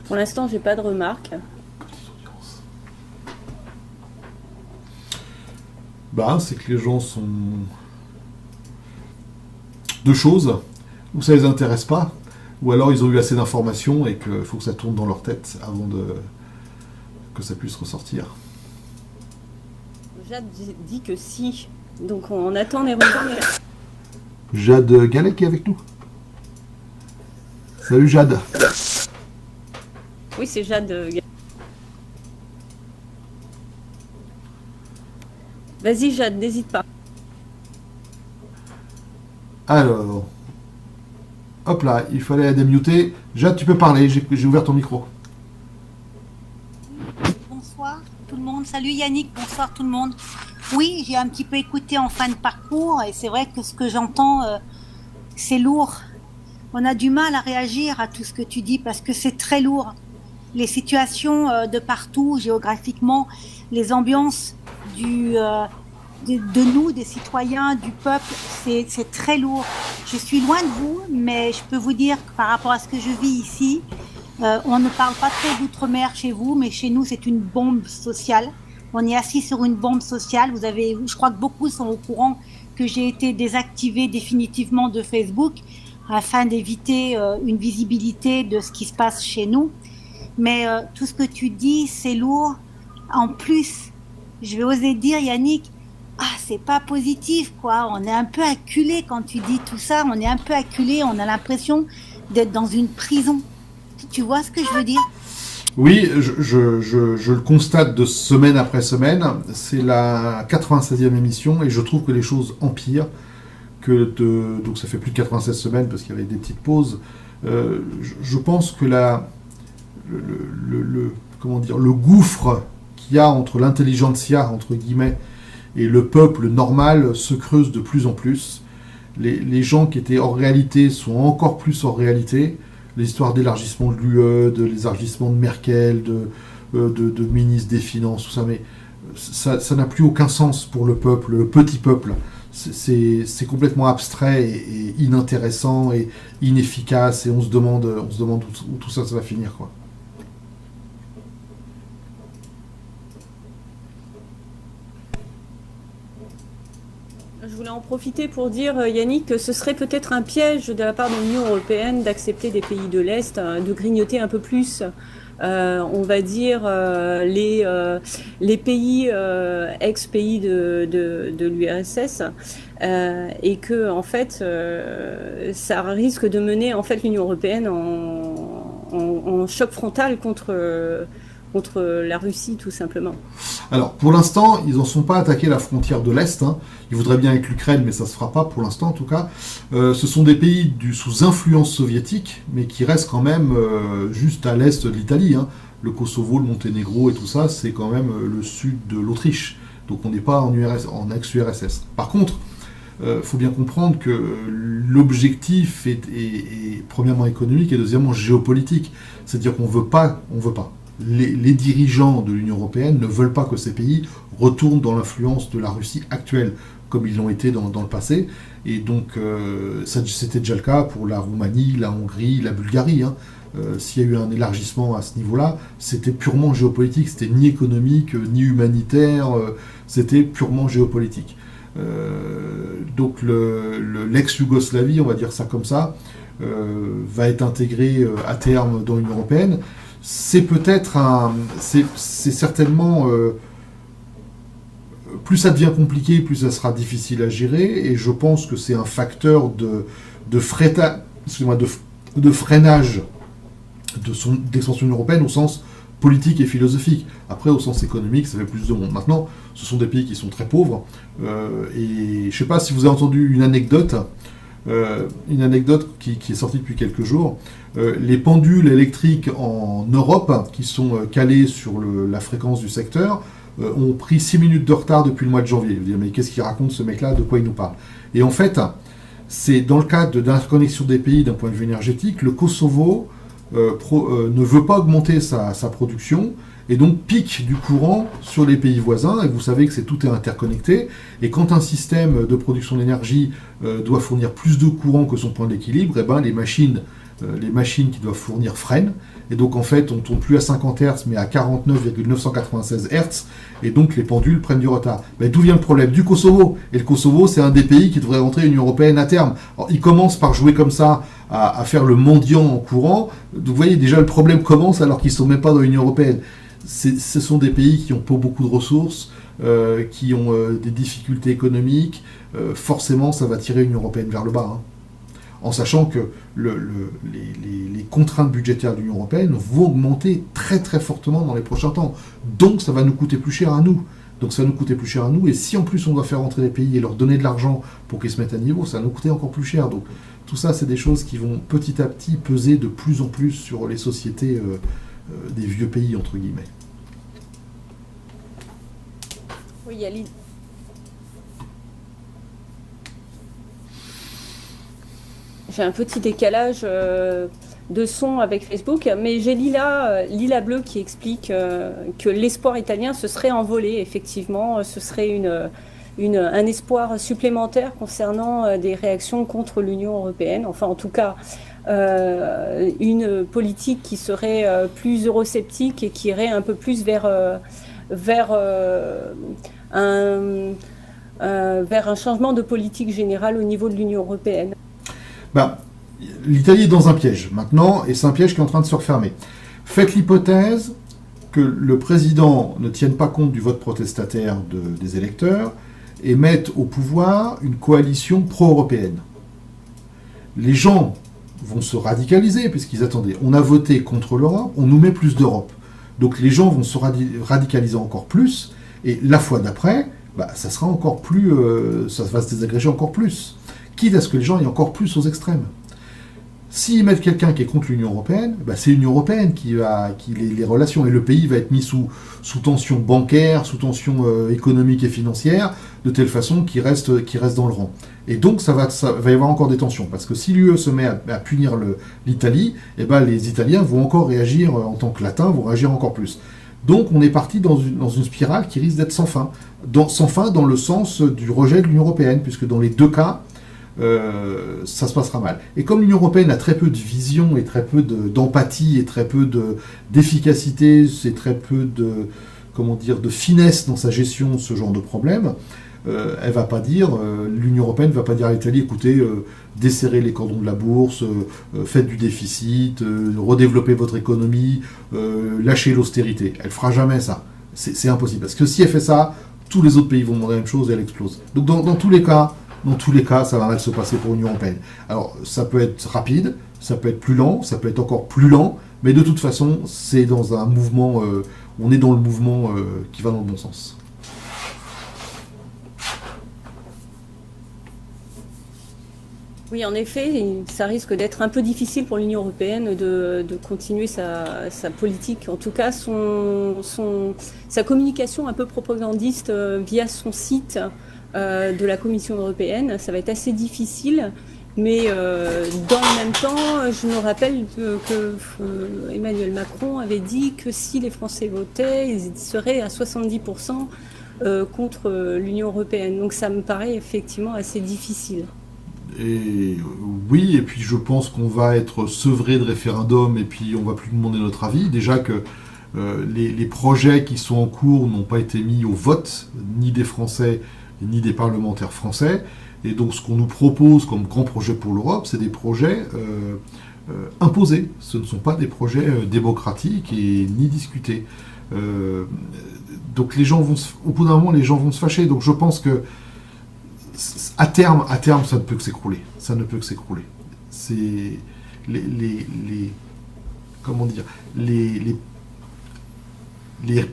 Speaker 2: Pour l'instant, j'ai pas de remarques.
Speaker 1: C'est que les gens sont deux choses, ou ça les intéresse pas, ou alors ils ont eu assez d'informations et qu'il faut que ça tourne dans leur tête avant que ça puisse ressortir.
Speaker 2: Jade dit que si, donc on attend les retours.
Speaker 1: Jade Gallet qui est avec nous. Salut Jade.
Speaker 2: Oui, c'est Jade. Vas-y Jade, n'hésite pas.
Speaker 1: Alors, hop là, il fallait la démuter. Jade, tu peux parler, j'ai ouvert ton micro.
Speaker 4: Bonsoir tout le monde, salut Yannick, bonsoir tout le monde. Oui, j'ai un petit peu écouté en fin de parcours et c'est vrai que ce que j'entends, c'est lourd. On a du mal à réagir à tout ce que tu dis parce que c'est très lourd. Les situations de partout, géographiquement, les ambiances de nous, des citoyens, du peuple, c'est très lourd. Je suis loin de vous, mais je peux vous dire que par rapport à ce que je vis ici, on ne parle pas trop d'outre-mer chez vous, mais chez nous, c'est une bombe sociale. On est assis sur une bombe sociale. Je crois que beaucoup sont au courant que j'ai été désactivée définitivement de Facebook afin d'éviter une visibilité de ce qui se passe chez nous. Mais tout ce que tu dis, c'est lourd. En plus, je vais oser dire, Yannick, c'est pas positif, quoi. On est un peu acculé quand tu dis tout ça. On est un peu acculé. On a l'impression d'être dans une prison. Tu vois ce que je veux dire?
Speaker 1: Oui, je le constate de semaine après semaine. C'est la 96e émission et je trouve que les choses empirent. Donc ça fait plus de 96 semaines parce qu'il y avait des petites pauses. Je pense que le gouffre qu'il y a entre l'intelligentsia, entre guillemets, et le peuple normal se creuse de plus en plus. Les gens qui étaient hors réalité sont encore plus hors réalité. Les histoires d'élargissement de l'UE, de l'élargissement de Merkel, de ministre des Finances, tout ça, mais ça n'a plus aucun sens pour le peuple, le petit peuple. C'est complètement abstrait et inintéressant et inefficace, et on se demande où tout ça va finir, quoi.
Speaker 2: Je voulais en profiter pour dire, Yannick, que ce serait peut-être un piège de la part de l'Union européenne d'accepter des pays de l'Est, de grignoter un peu plus, on va dire, les pays, ex-pays de l'URSS, et que en fait, ça risque de mener en fait l'Union européenne en choc frontal contre la Russie, tout simplement.
Speaker 1: Alors, pour l'instant, ils n'en sont pas attaqués la frontière de l'Est. Hein. Ils voudraient bien avec l'Ukraine, mais ça ne se fera pas pour l'instant, en tout cas. Ce sont des pays sous influence soviétique, mais qui restent quand même juste à l'Est de l'Italie. Hein. Le Kosovo, le Monténégro et tout ça, c'est quand même le sud de l'Autriche. Donc on n'est pas en ex-URSS. Par contre, faut bien comprendre que l'objectif est premièrement économique et deuxièmement géopolitique. C'est-à-dire qu'on veut pas. Les dirigeants de l'Union européenne ne veulent pas que ces pays retournent dans l'influence de la Russie actuelle, comme ils l'ont été dans le passé. Et donc, c'était déjà le cas pour la Roumanie, la Hongrie, la Bulgarie. Hein. S'il y a eu un élargissement à ce niveau-là, c'était purement géopolitique, c'était ni économique, ni humanitaire, c'était purement géopolitique. Donc, l'ex-Yougoslavie, on va dire ça comme ça, va être intégré à terme dans l'Union européenne. C'est peut-être c'est certainement plus ça devient compliqué, plus ça sera difficile à gérer, et je pense que c'est un facteur de freinage d'expansion européenne au sens politique et philosophique. Après, au sens économique, ça fait plus de monde. Maintenant, ce sont des pays qui sont très pauvres, et je ne sais pas si vous avez entendu une anecdote qui est sortie depuis quelques jours. Les pendules électriques en Europe, qui sont calées sur la fréquence du secteur, ont pris 6 minutes de retard depuis le mois de janvier. Vous dites, mais qu'est-ce qu'il raconte ce mec-là, de quoi il nous parle? Et en fait, c'est dans le cadre d'interconnexion des pays d'un point de vue énergétique, le Kosovo ne veut pas augmenter sa production, et donc pique du courant sur les pays voisins, et vous savez que tout est interconnecté, et quand un système de production d'énergie doit fournir plus de courant que son point d'équilibre, eh ben, les machines qui doivent fournir freinent, et donc en fait on ne tourne plus à 50 Hz mais à 49,996 Hz, et donc les pendules prennent du retard. Mais d'où vient le problème? Du Kosovo. Et le Kosovo, c'est un des pays qui devrait rentrer à l'Union européenne à terme. Alors, il commence par jouer comme ça, à faire le mendiant en courant. Donc, vous voyez, déjà le problème commence alors qu'ils ne sont même pas dans l'Union européenne. Ce sont des pays qui n'ont pas beaucoup de ressources, qui ont des difficultés économiques. Forcément, ça va tirer l'Union européenne vers le bas. Hein. En sachant que les contraintes budgétaires de l'Union européenne vont augmenter très très fortement dans les prochains temps. Donc ça va nous coûter plus cher à nous. Et si en plus on doit faire rentrer les pays et leur donner de l'argent pour qu'ils se mettent à niveau, ça va nous coûter encore plus cher. Donc tout ça, c'est des choses qui vont petit à petit peser de plus en plus sur les sociétés des vieux pays, entre guillemets.
Speaker 2: Oui, il y a J'ai un petit décalage de son avec Facebook, mais j'ai Lila Bleu qui explique que l'espoir italien se serait envolé, effectivement. Ce serait un espoir supplémentaire concernant des réactions contre l'Union européenne. Enfin, en tout cas, une politique qui serait plus eurosceptique et qui irait un peu plus vers un changement de politique générale au niveau de l'Union européenne.
Speaker 1: L'Italie est dans un piège maintenant, et c'est un piège qui est en train de se refermer. Faites l'hypothèse que le président ne tienne pas compte du vote protestataire des électeurs et mette au pouvoir une coalition pro-européenne. Les gens vont se radicaliser, puisqu'ils attendaient. On a voté contre l'Europe, on nous met plus d'Europe. Donc les gens vont se radicaliser encore plus, et la fois d'après, ça sera encore plus, ça va se désagréger encore plus. Quitte à ce que les gens aient encore plus aux extrêmes. S'ils mettent quelqu'un qui est contre l'Union européenne, c'est l'Union européenne qui les relations, et le pays va être mis sous tension bancaire, sous tension économique et financière, de telle façon qu'il reste dans le rang. Et donc ça va y avoir encore des tensions, parce que si l'UE se met à punir l'Italie, les Italiens vont encore réagir en tant que latins, vont réagir encore plus. Donc on est parti dans une spirale qui risque d'être sans fin. Sans fin dans le sens du rejet de l'Union européenne, puisque dans les deux cas, ça se passera mal. Et comme l'Union européenne a très peu de vision et très peu d'empathie et très peu d'efficacité, c'est très peu de finesse dans sa gestion de ce genre de problème, l'Union européenne ne va pas dire à l'Italie, écoutez, desserrez les cordons de la bourse, faites du déficit, redéveloppez votre économie, lâchez l'austérité. Elle fera jamais ça. C'est impossible. Parce que si elle fait ça, tous les autres pays vont demander la même chose et elle explose. Donc dans tous les cas, dans tous les cas, ça va mal se passer pour l'Union européenne. Alors, ça peut être rapide, ça peut être plus lent, ça peut être encore plus lent, mais de toute façon, c'est dans un mouvement, on est dans le mouvement qui va dans le bon sens.
Speaker 2: Oui, en effet, ça risque d'être un peu difficile pour l'Union européenne de continuer sa politique, en tout cas sa communication un peu propagandiste via son site de la Commission européenne. Ça va être assez difficile, mais dans le même temps, je me rappelle que Emmanuel Macron avait dit que si les Français votaient, ils seraient à 70% contre l'Union européenne. Donc ça me paraît effectivement assez difficile.
Speaker 1: Et oui, et puis je pense qu'on va être sevré de référendum et puis on va plus demander notre avis. Déjà que les projets qui sont en cours n'ont pas été mis au vote, ni des Français, ni des parlementaires français. Et donc ce qu'on nous propose comme grand projet pour l'Europe, c'est des projets imposés. Ce ne sont pas des projets démocratiques et ni discutés. Donc les gens vont au bout d'un moment, les gens vont se fâcher. Donc je pense que à terme, ça ne peut que s'écrouler. Ça ne peut que s'écrouler. C'est comment dire, les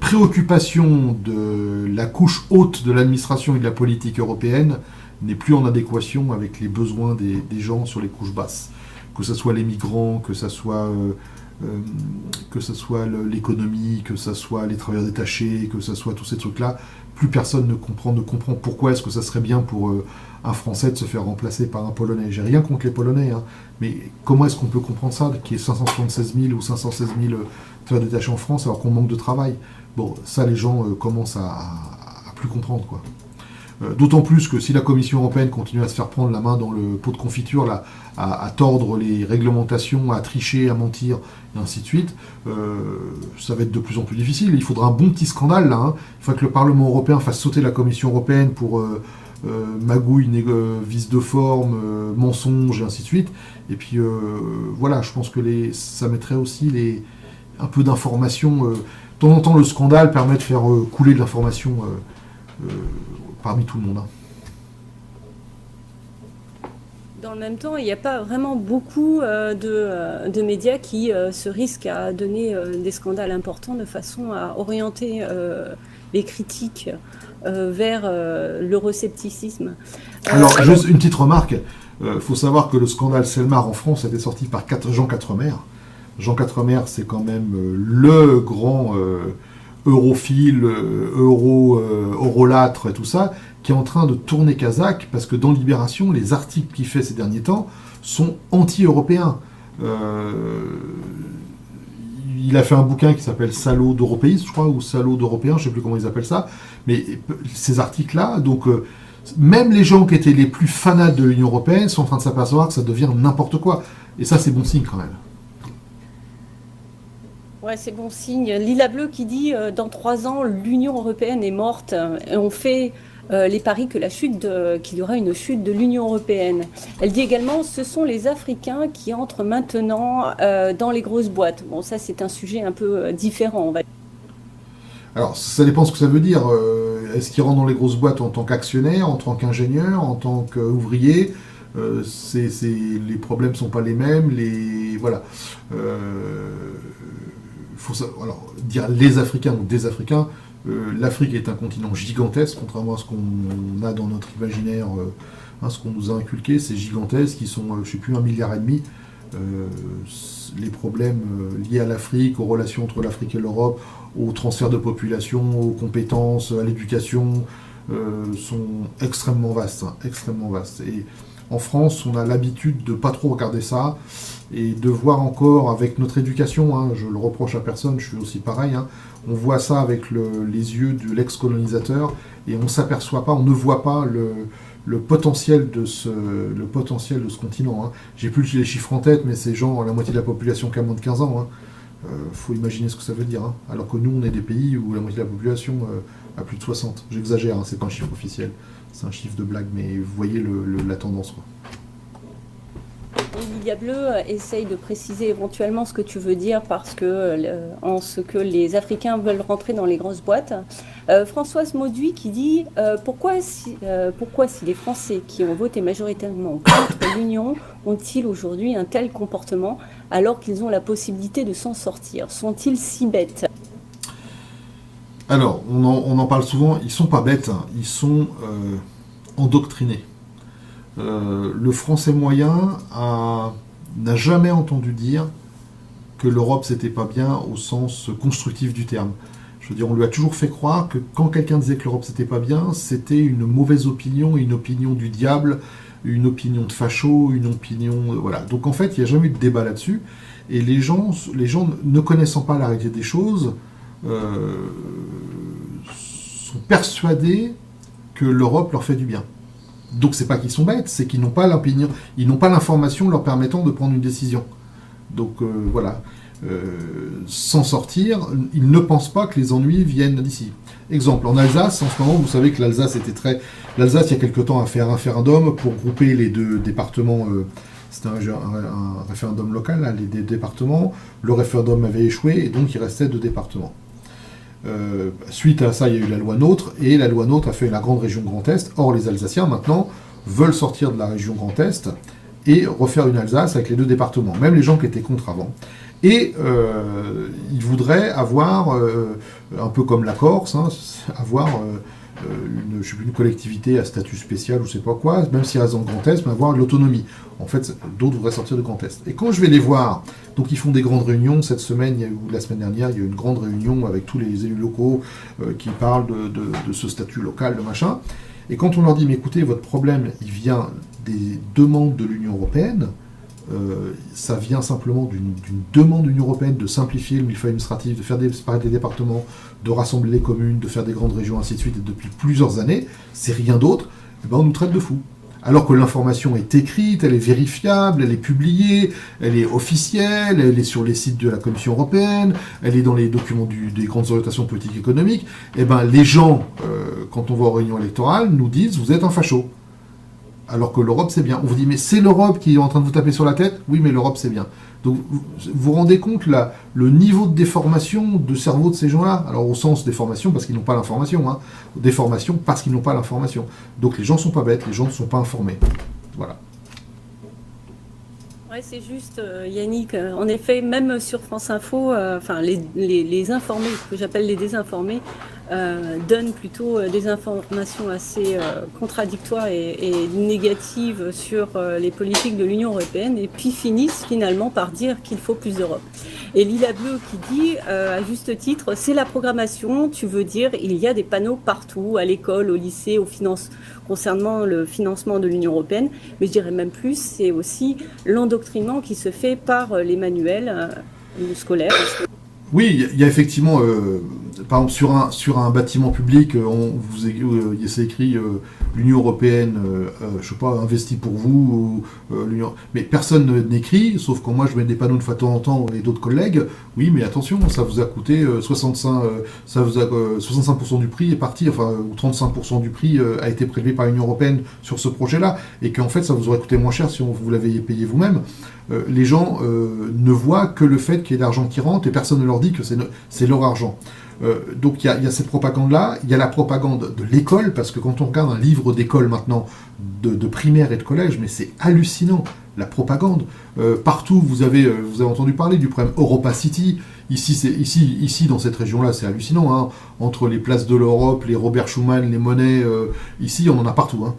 Speaker 1: préoccupations de la couche haute de l'administration et de la politique européenne n'est plus en adéquation avec les besoins des gens sur les couches basses. Que ce soit les migrants, que ce soit l'économie, que ce soit les travailleurs détachés, que ce soit tous ces trucs-là, plus personne ne comprend pourquoi est-ce que ça serait bien pour un Français de se faire remplacer par un Polonais. J'ai rien contre les Polonais, hein, mais comment est-ce qu'on peut comprendre ça, qu'il y ait 576 000 ou 516 000 travailleurs détachés en France alors qu'on manque de travail? Bon, ça les gens commencent à plus comprendre, quoi. D'autant plus que si la Commission européenne continue à se faire prendre la main dans le pot de confiture, là, à tordre les réglementations, à tricher, à mentir, et ainsi de suite, ça va être de plus en plus difficile. Il faudra un bon petit scandale, là. Hein. Il faudra que le Parlement européen fasse sauter la Commission européenne pour magouille, vice de forme, mensonge, et ainsi de suite. Et puis, voilà, je pense que ça mettrait aussi un peu d'information. De temps en temps, le scandale permet de faire couler de l'information parmi tout le monde. Hein.
Speaker 2: Dans le même temps, il n'y a pas vraiment beaucoup de médias qui se risquent à donner des scandales importants de façon à orienter les critiques vers l'euroscepticisme.
Speaker 1: Alors, juste une petite remarque. Faut savoir que le scandale Selmar en France a été sorti par Jean Quatremer. Jean Quatremer, c'est quand même le grand europhile, eurolâtre et tout ça, qui est en train de tourner Kazakh, parce que dans Libération, les articles qu'il fait ces derniers temps sont anti-européens. Il a fait un bouquin qui s'appelle Salaud d'européisme, je crois, ou Salaud d'européen, je ne sais plus comment ils appellent ça, mais ces articles-là, donc même les gens qui étaient les plus fanats de l'Union européenne sont en train de s'apercevoir que ça devient n'importe quoi. Et ça, c'est bon signe quand même.
Speaker 2: Ouais, c'est bon signe. Lila Bleu qui dit dans 3 ans, l'Union européenne est morte. Et on fait les paris qu'il y aura une chute de l'Union européenne. Elle dit également ce sont les Africains qui entrent maintenant dans les grosses boîtes. Bon, ça, c'est un sujet un peu différent, on va dire.
Speaker 1: Alors, ça dépend ce que ça veut dire. Est-ce qu'ils rentrent dans les grosses boîtes en tant qu'actionnaire, en tant qu'ingénieur, en tant qu'ouvrier? Les problèmes ne sont pas les mêmes. Voilà. Alors, dire les Africains ou des Africains, l'Afrique est un continent gigantesque, contrairement à ce qu'on a dans notre imaginaire, ce qu'on nous a inculqué, c'est gigantesque, ils sont, je ne sais plus, 1,5 milliard. Les problèmes liés à l'Afrique, aux relations entre l'Afrique et l'Europe, au transfert de population, aux compétences, à l'éducation, sont extrêmement vastes, extrêmement vastes. Et en France, on a l'habitude de ne pas trop regarder ça, et de voir encore avec notre éducation, hein, je le reproche à personne, je suis aussi pareil, hein, on voit ça avec les yeux de l'ex-colonisateur, et on s'aperçoit pas, on ne voit pas le potentiel de ce continent. Hein. J'ai plus les chiffres en tête, mais c'est genre la moitié de la population qui a moins de 15 ans. Hein. Faut imaginer ce que ça veut dire. Hein. Alors que nous, on est des pays où la moitié de la population a plus de 60. J'exagère, hein, c'est pas un chiffre officiel. C'est un chiffre de blague, mais vous voyez la tendance, quoi.
Speaker 2: Lilia Bleu essaye de préciser éventuellement ce que tu veux dire parce que en ce que les Africains veulent rentrer dans les grosses boîtes. Françoise Mauduit qui dit pourquoi si les Français qui ont voté majoritairement contre l'Union ont-ils aujourd'hui un tel comportement alors qu'ils ont la possibilité de s'en sortir? Sont-ils si bêtes?
Speaker 1: Alors, on en parle souvent, ils sont pas bêtes, hein, ils sont endoctrinés. Le Français moyen n'a jamais entendu dire que l'Europe c'était pas bien au sens constructif du terme. Je veux dire, on lui a toujours fait croire que quand quelqu'un disait que l'Europe c'était pas bien, c'était une mauvaise opinion, une opinion du diable, une opinion de facho, une opinion... voilà. Donc en fait, il n'y a jamais eu de débat là-dessus. Et les gens ne connaissant pas la réalité des choses, sont persuadés que l'Europe leur fait du bien. Donc c'est pas qu'ils sont bêtes, c'est qu'ils n'ont pas l'opinion, ils n'ont pas l'information leur permettant de prendre une décision. Donc voilà. S'en sortir, ils ne pensent pas que les ennuis viennent d'ici. Exemple, en Alsace, en ce moment, vous savez que l'Alsace, il y a quelque temps, a fait un référendum pour grouper les deux départements. C'était un référendum local, là, les départements. Le référendum avait échoué, et donc il restait 2 départements. Suite à ça, il y a eu la loi NOTRe, et la loi NOTRe a fait la grande région Grand Est. Or, les Alsaciens, maintenant, veulent sortir de la région Grand Est et refaire une Alsace avec les 2 départements, même les gens qui étaient contre avant. Et ils voudraient avoir, un peu comme la Corse, hein, avoir une collectivité à statut spécial, ou je sais pas quoi, même s'ils restent dans le Grand Est, mais avoir de l'autonomie. En fait, d'autres voudraient sortir du Grand Est. Et quand je vais les voir, donc ils font des grandes réunions, cette semaine, ou la semaine dernière, il y a eu une grande réunion avec tous les élus locaux qui parlent de ce statut local, de machin. Et quand on leur dit, mais écoutez, votre problème, il vient des demandes de l'Union européenne, ça vient simplement d'une demande de l'Union européenne de simplifier le millefeuille administratif, de faire disparaître les départements, de rassembler les communes, de faire des grandes régions, ainsi de suite, et depuis plusieurs années, c'est rien d'autre, et ben on nous traite de fous. Alors que l'information est écrite, elle est vérifiable, elle est publiée, elle est officielle, elle est sur les sites de la Commission européenne, elle est dans les documents des grandes orientations politiques et économiques, et ben les gens, quand on va aux réunions électorales, nous disent « vous êtes un facho ». Alors que l'Europe, c'est bien. On vous dit, mais c'est l'Europe qui est en train de vous taper sur la tête? Oui, mais l'Europe, c'est bien. Donc, vous vous rendez compte, là, le niveau de déformation de cerveau de ces gens-là? Alors, au sens déformation, parce qu'ils n'ont pas l'information. Hein. Déformation, parce qu'ils n'ont pas l'information. Donc, les gens ne sont pas bêtes, les gens ne sont pas informés. Voilà.
Speaker 2: Ouais, c'est juste, Yannick. En effet, même sur France Info, les informés, que j'appelle les désinformés, donnent plutôt des informations assez contradictoires et négatives sur les politiques de l'Union européenne, et puis finissent finalement par dire qu'il faut plus d'Europe. Et Lila Bleu qui dit, à juste titre, c'est la programmation, tu veux dire, il y a des panneaux partout, à l'école, au lycée, concernant le financement de l'Union européenne, mais je dirais même plus, c'est aussi l'endoctrinement qui se fait par les manuels scolaires.
Speaker 1: Oui, il y a effectivement, par exemple, sur un bâtiment public, c'est écrit l'Union européenne, je sais pas, investit pour vous, mais personne n'écrit, sauf quand moi je mets des panneaux de fois de temps en temps et d'autres collègues. Oui, mais attention, ça vous a coûté 65% du prix est parti, enfin, ou 35% du prix a été prélevé par l'Union européenne sur ce projet-là, et qu'en fait ça vous aurait coûté moins cher si vous l'avez payé vous-même. Les gens ne voient que le fait qu'il y ait de l'argent qui rentre, et personne ne leur dit que c'est leur argent. Donc il y a cette propagande-là, il y a la propagande de l'école, parce que quand on regarde un livre d'école maintenant, de primaire et de collège, mais c'est hallucinant, la propagande. Partout, vous avez entendu parler du problème Europa City. Ici, dans cette région-là, c'est hallucinant. Hein. Entre les places de l'Europe, les Robert Schuman, les monnaies, ici, on en a partout. Hein.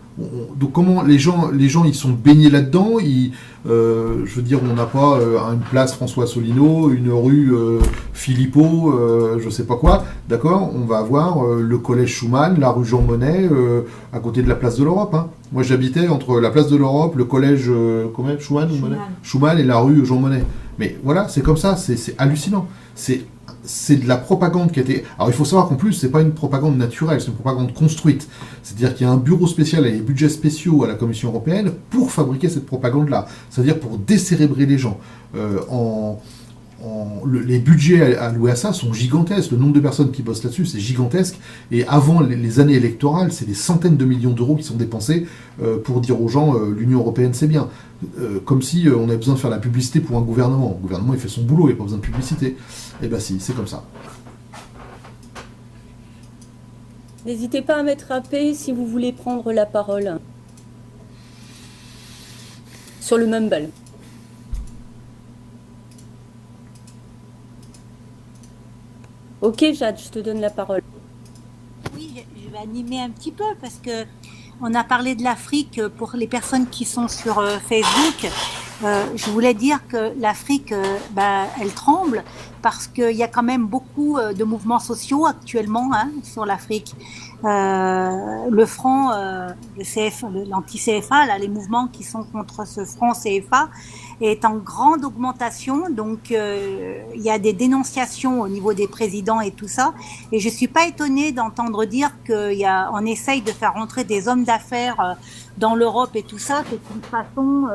Speaker 1: Donc comment les gens, ils sont baignés là-dedans. Je veux dire, on n'a pas une place François Asselineau, une rue Philippot, je sais pas quoi. D'accord, on va avoir le collège Schuman, la rue Jean Monnet, à côté de la place de l'Europe. Hein. Moi, j'habitais entre la place de l'Europe, le collège Schuman et la rue Jean Monnet. Mais voilà, c'est comme ça, c'est hallucinant. C'est de la propagande qui a été... Alors il faut savoir qu'en plus, c'est pas une propagande naturelle, c'est une propagande construite. C'est-à-dire qu'il y a un bureau spécial et des budgets spéciaux à la Commission européenne pour fabriquer cette propagande-là. C'est-à-dire pour décérébrer les gens. les budgets alloués à ça sont gigantesques. Le nombre de personnes qui bossent là-dessus, c'est gigantesque. Et avant les années électorales, c'est des centaines de millions d'euros qui sont dépensés pour dire aux gens l'Union européenne c'est bien. Comme si on avait besoin de faire la publicité pour un gouvernement. Le gouvernement il fait son boulot, il n'y a pas besoin de publicité. Eh ben si, c'est comme ça.
Speaker 2: N'hésitez pas à mettre un P si vous voulez prendre la parole sur le Mumble. Ok, Jade, je te donne la parole.
Speaker 4: Oui, je vais animer un petit peu parce que on a parlé de l'Afrique pour les personnes qui sont sur Facebook. Je voulais dire que l'Afrique, elle tremble parce qu'il y a quand même beaucoup de mouvements sociaux actuellement sur l'Afrique. Le franc, l'anti-CFA, là, les mouvements qui sont contre ce franc CFA est en grande augmentation. Donc, il y a des dénonciations au niveau des présidents et tout ça. Et je suis pas étonnée d'entendre dire qu'on essaye de faire rentrer des hommes d'affaires dans l'Europe et tout ça. C'est une façon...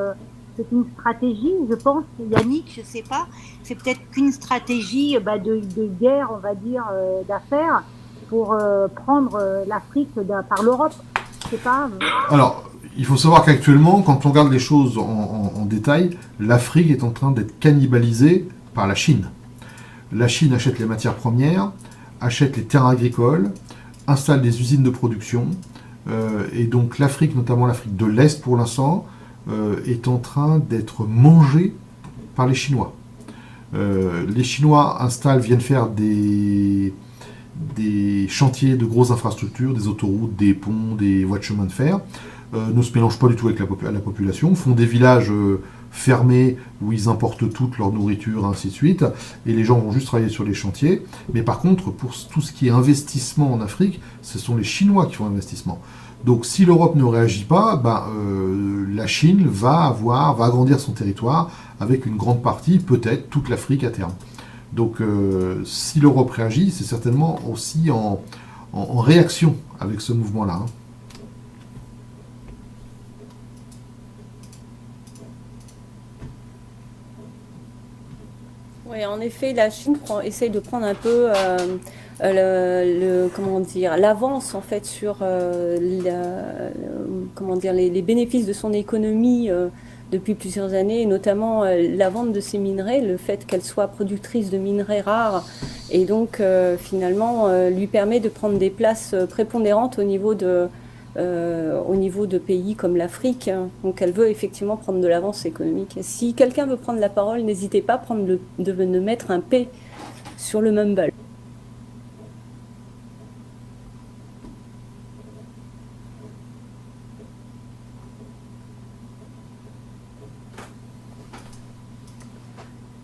Speaker 4: c'est une stratégie, je pense, Yannick, je sais pas, c'est peut-être qu'une stratégie de guerre, on va dire, d'affaires pour prendre l'Afrique par l'Europe. Je sais pas.
Speaker 1: Alors, il faut savoir qu'actuellement, quand on regarde les choses en détail, l'Afrique est en train d'être cannibalisée par la Chine. La Chine achète les matières premières, achète les terres agricoles, installe des usines de production, et donc l'Afrique, notamment l'Afrique de l'Est pour l'instant, est en train d'être mangé par les Chinois. Les Chinois viennent faire des chantiers de grosses infrastructures, des autoroutes, des ponts, des voies de chemin de fer, ne se mélangent pas du tout avec la population, font des villages fermés où ils importent toute leur nourriture, ainsi de suite, et les gens vont juste travailler sur les chantiers. Mais par contre, pour tout ce qui est investissement en Afrique, ce sont les Chinois qui font l'investissement. Donc si l'Europe ne réagit pas, la Chine va agrandir son territoire avec une grande partie, peut-être toute l'Afrique à terme. Donc si l'Europe réagit, c'est certainement aussi en réaction avec ce mouvement-là.
Speaker 2: Oui, en effet, la Chine essaye de prendre un peu l'avance en fait sur les bénéfices de son économie depuis plusieurs années, et notamment la vente de ses minerais, le fait qu'elle soit productrice de minerais rares, et donc finalement lui permet de prendre des places prépondérantes au niveau de pays comme l'Afrique. Donc elle veut effectivement prendre de l'avance économique. Et si quelqu'un veut prendre la parole, n'hésitez pas de mettre un P sur le Mumble.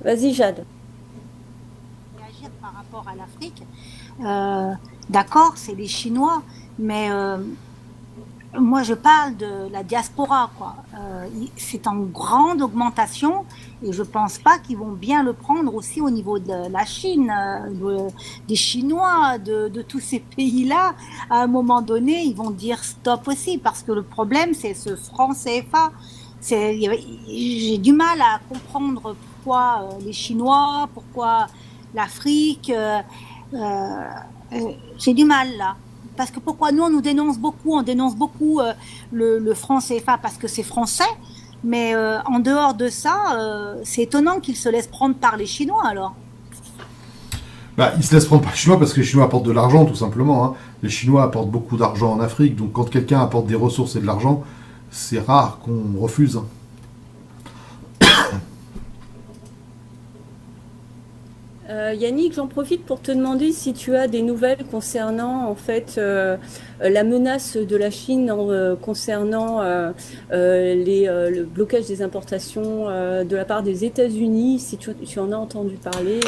Speaker 2: Vas-y, Jade.
Speaker 4: Réagir par rapport à l'Afrique, d'accord, c'est les Chinois, mais moi je parle de la diaspora, quoi. C'est en grande augmentation et je pense pas qu'ils vont bien le prendre aussi au niveau de la Chine, des Chinois, de tous ces pays-là. À un moment donné, ils vont dire stop aussi, parce que le problème c'est ce franc CFA. J'ai du mal à comprendre pourquoi les Chinois, pourquoi l'Afrique. J'ai du mal là. Parce que pourquoi nous, on dénonce beaucoup le franc CFA parce que c'est français, mais en dehors de ça, c'est étonnant qu'ils se laissent prendre par les Chinois alors.
Speaker 1: Ils se laissent prendre par les Chinois parce que les Chinois apportent de l'argent, tout simplement. Les Chinois apportent beaucoup d'argent en Afrique, donc quand quelqu'un apporte des ressources et de l'argent, c'est rare qu'on refuse.
Speaker 2: Yannick, j'en profite pour te demander si tu as des nouvelles concernant en fait la menace de la Chine concernant le blocage des importations de la part des États-Unis, si tu en as entendu parler.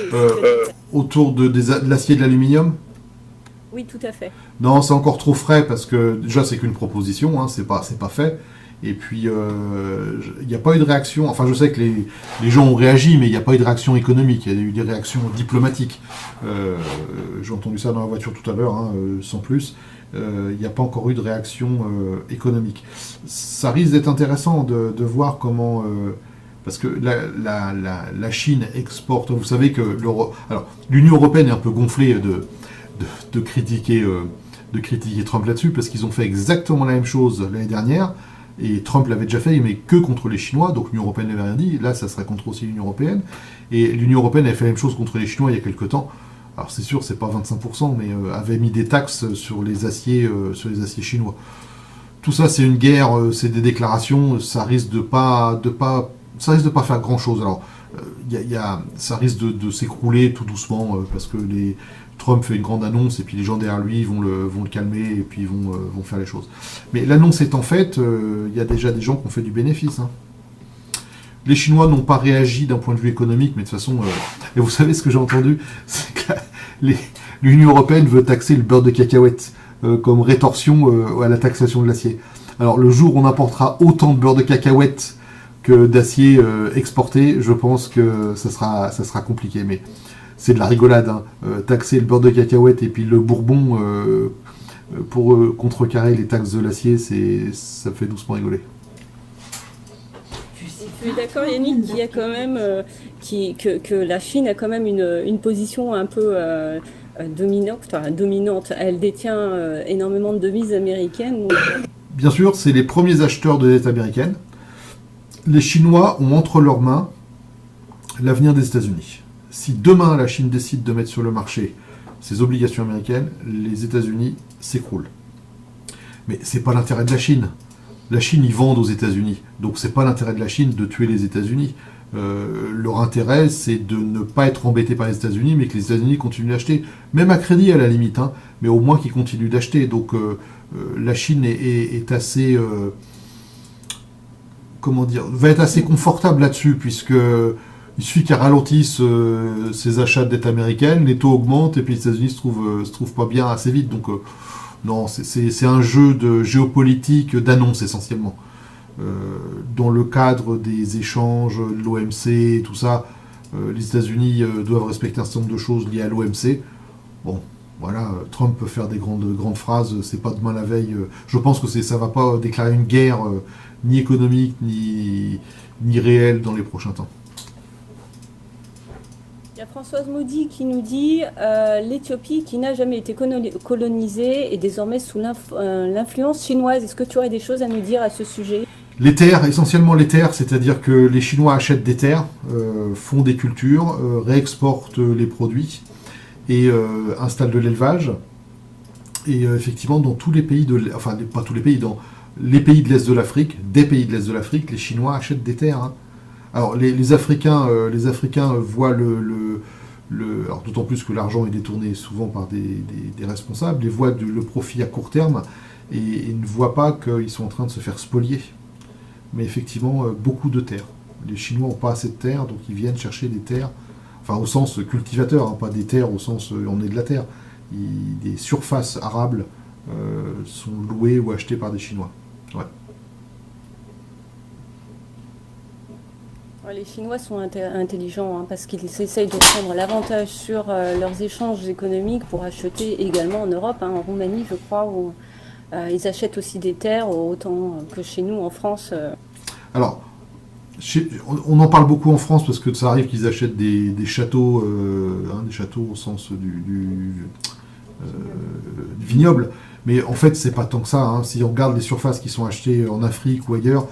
Speaker 1: Autour de l'acier et de l'aluminium ?
Speaker 2: Oui, tout à fait.
Speaker 1: Non, c'est encore trop frais parce que déjà c'est qu'une proposition, c'est pas fait. Et puis, il n'y a pas eu de réaction. Enfin, je sais que les gens ont réagi, mais il n'y a pas eu de réaction économique. Il y a eu des réactions diplomatiques. J'ai entendu ça dans la voiture tout à l'heure, sans plus. Il n'y a pas encore eu de réaction économique. Ça risque d'être intéressant de voir comment... Parce que la Chine exporte. Vous savez que l'Union européenne est un peu gonflée de critiquer Trump là-dessus, parce qu'ils ont fait exactement la même chose l'année dernière. Et Trump l'avait déjà fait, mais que contre les Chinois, donc l'Union européenne n'avait rien dit. Là, ça serait contre aussi l'Union européenne. Et l'Union européenne avait fait la même chose contre les Chinois il y a quelques temps. Alors c'est sûr, c'est pas 25%, mais avait mis des taxes sur les aciers chinois. Tout ça, c'est une guerre, c'est des déclarations, ça risque de pas faire grand-chose. Alors, ça risque de s'écrouler tout doucement, parce que Trump fait une grande annonce, et puis les gens derrière lui vont le calmer, et puis vont faire les choses. Mais l'annonce étant faite, il y a déjà des gens qui ont fait du bénéfice. Hein. Les Chinois n'ont pas réagi d'un point de vue économique, mais de toute façon... et vous savez ce que j'ai entendu, c'est que l'Union européenne veut taxer le beurre de cacahuète comme rétorsion à la taxation de l'acier. Alors le jour où on importera autant de beurre de cacahuète que d'acier exporté, je pense que ça sera compliqué. Mais c'est de la rigolade, hein. Taxer le beurre de cacahuète et puis le bourbon pour contrecarrer les taxes de l'acier, ça fait doucement rigoler.
Speaker 2: Je suis d'accord, Yannick, qu'il y a quand même que la Chine a quand même une position un peu dominante. Elle détient énormément de devises américaines. Donc...
Speaker 1: Bien sûr, c'est les premiers acheteurs de dette américaine. Les Chinois ont entre leurs mains l'avenir des États-Unis. Si demain la Chine décide de mettre sur le marché ses obligations américaines, les États-Unis s'écroulent. Mais c'est pas l'intérêt de la Chine. La Chine, ils vendent aux États-Unis. Donc, c'est pas l'intérêt de la Chine de tuer les États-Unis. Leur intérêt, c'est de ne pas être embêtés par les États-Unis, mais que les États-Unis continuent d'acheter. Même à crédit, à la limite, hein, mais au moins qu'ils continuent d'acheter. Donc, la Chine est assez... va être assez confortable là-dessus, puisque il suffit qu'elle ralentisse ses achats de dette américaine, les taux augmentent, et puis les États-Unis se trouvent pas bien assez vite. Donc... non, c'est un jeu de géopolitique d'annonce essentiellement. Dans le cadre des échanges, de l'OMC et tout ça, les États-Unis doivent respecter un certain nombre de choses liées à l'OMC. Bon, voilà, Trump peut faire des grandes phrases, c'est pas demain la veille. Je pense que ça va pas déclarer une guerre ni économique ni réelle dans les prochains temps.
Speaker 2: Il y a Françoise Maudy qui nous dit l'Éthiopie qui n'a jamais été colonisée est désormais sous l'influence chinoise. Est-ce que tu aurais des choses à nous dire à ce sujet ?
Speaker 1: Les terres, essentiellement les terres, c'est-à-dire que les Chinois achètent des terres, font des cultures, réexportent les produits et installent de l'élevage. Et effectivement, dans tous les pays pas tous les pays, dans les pays de l'Est de l'Afrique, des pays de l'Est de l'Afrique, les Chinois achètent des terres. Hein. Alors les Africains voient alors d'autant plus que l'argent est détourné souvent par des responsables, ils voient le profit à court terme et ils ne voient pas qu'ils sont en train de se faire spolier. Mais effectivement, beaucoup de terres. Les Chinois n'ont pas assez de terres, donc ils viennent chercher des terres, enfin au sens cultivateur, hein, pas des terres au sens on est de la terre. Des surfaces arables sont louées ou achetées par des Chinois. Ouais.
Speaker 2: Les Chinois sont intelligents hein, parce qu'ils essayent de prendre l'avantage sur leurs échanges économiques pour acheter également en Europe, hein, en Roumanie je crois, où ils achètent aussi des terres autant que chez nous en France.
Speaker 1: Alors, on en parle beaucoup en France parce que ça arrive qu'ils achètent des châteaux, des châteaux au sens du vignoble, mais en fait c'est pas tant que ça. Hein. Si on regarde les surfaces qui sont achetées en Afrique ou ailleurs,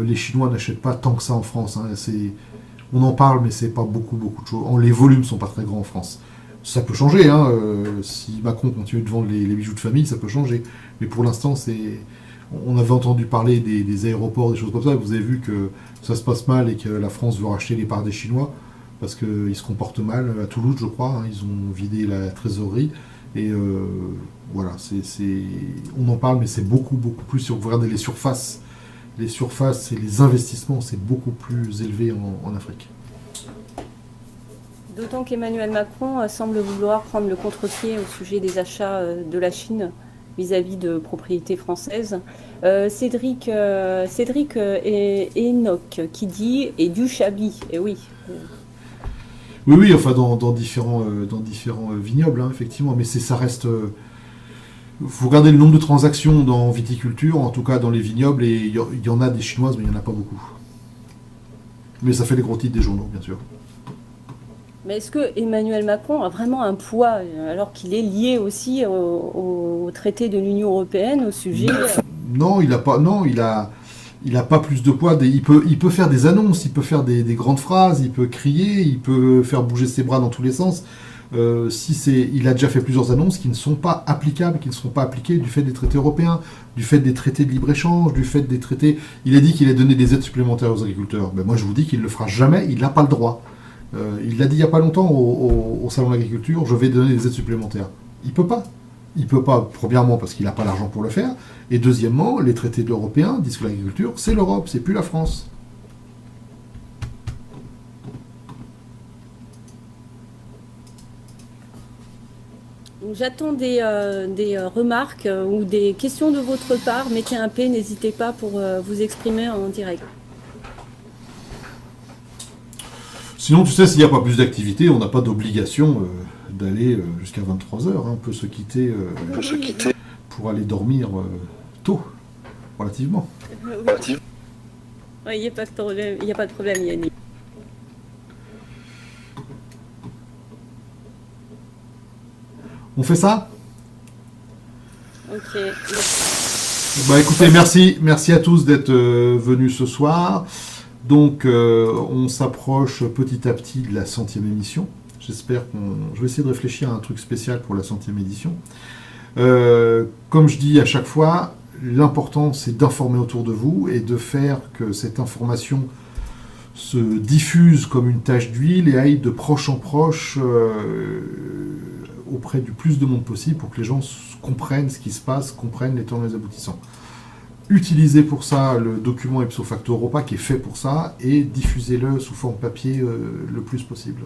Speaker 1: les Chinois n'achètent pas tant que ça en France. Hein. On en parle, mais c'est pas beaucoup de choses. Les volumes sont pas très grands en France. Ça peut changer. Hein. Si Macron continue de vendre les bijoux de famille, ça peut changer. Mais pour l'instant, on avait entendu parler des aéroports, des choses comme ça. Vous avez vu que ça se passe mal et que la France veut racheter les parts des Chinois parce qu'ils se comportent mal. À Toulouse, je crois, hein, ils ont vidé la trésorerie. Et voilà, on en parle, mais c'est beaucoup plus. Si vous regardez les surfaces et les investissements, c'est beaucoup plus élevé en Afrique.
Speaker 2: D'autant qu'Emmanuel Macron semble vouloir prendre le contre-pied au sujet des achats de la Chine vis-à-vis de propriétés françaises. Cédric et Enoch qui dit « et du Chablis ». Et oui.
Speaker 1: Oui, enfin dans différents vignobles, hein, effectivement, mais ça reste... Vous regardez le nombre de transactions dans viticulture, en tout cas dans les vignobles, et il y en a des chinoises, mais il n'y en a pas beaucoup. Mais ça fait les gros titres des journaux, bien sûr.
Speaker 2: Mais est-ce que Emmanuel Macron a vraiment un poids, alors qu'il est lié aussi au traité de l'Union européenne, au sujet
Speaker 1: Non, il a pas plus de poids. Il peut faire des annonces, il peut faire des grandes phrases, il peut crier, il peut faire bouger ses bras dans tous les sens. Il a déjà fait plusieurs annonces qui ne sont pas applicables, qui ne seront pas appliquées du fait des traités européens, du fait des traités de libre-échange, du fait des traités... Il a dit qu'il allait donner des aides supplémentaires aux agriculteurs. Ben moi, je vous dis qu'il ne le fera jamais, il n'a pas le droit. Il l'a dit il n'y a pas longtemps au Salon de l'Agriculture, je vais donner des aides supplémentaires. Il peut pas. Il peut pas, premièrement, parce qu'il n'a pas l'argent pour le faire, et deuxièmement, les traités européens disent que l'agriculture, c'est l'Europe, c'est plus la France.
Speaker 2: Donc, j'attends des remarques ou des questions de votre part. Mettez un P, n'hésitez pas pour vous exprimer en direct.
Speaker 1: Sinon, tu sais, s'il n'y a pas plus d'activité, on n'a pas d'obligation d'aller jusqu'à 23h. On peut se quitter, pour aller dormir tôt, relativement.
Speaker 2: Oui, il n'y a pas de problème, Yannick.
Speaker 1: On fait ça ?
Speaker 2: Ok.
Speaker 1: Bah écoutez, merci à tous d'être venus ce soir. Donc, on s'approche petit à petit de la 100e émission. Je vais essayer de réfléchir à un truc spécial pour la 100e édition. Comme je dis à chaque fois, l'important c'est d'informer autour de vous et de faire que cette information se diffuse comme une tache d'huile et aille de proche en proche auprès du plus de monde possible pour que les gens comprennent ce qui se passe, comprennent les tenants et les aboutissants. Utilisez pour ça le document Ipso Facto Europa qui est fait pour ça et diffusez-le sous forme papier le plus possible.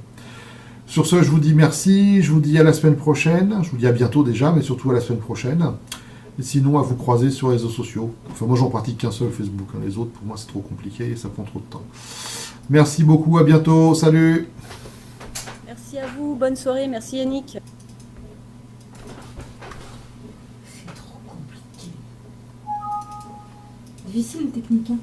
Speaker 1: Sur ce, je vous dis merci, je vous dis à la semaine prochaine, je vous dis à bientôt déjà, mais surtout à la semaine prochaine. Et sinon, à vous croiser sur les réseaux sociaux. Enfin, moi, j'en pratique qu'un seul, Facebook. Les autres, pour moi, c'est trop compliqué et ça prend trop de temps. Merci beaucoup, à bientôt, salut!
Speaker 2: Merci à vous, bonne soirée, merci Yannick.
Speaker 5: C'est trop compliqué. Difficile, technique, hein.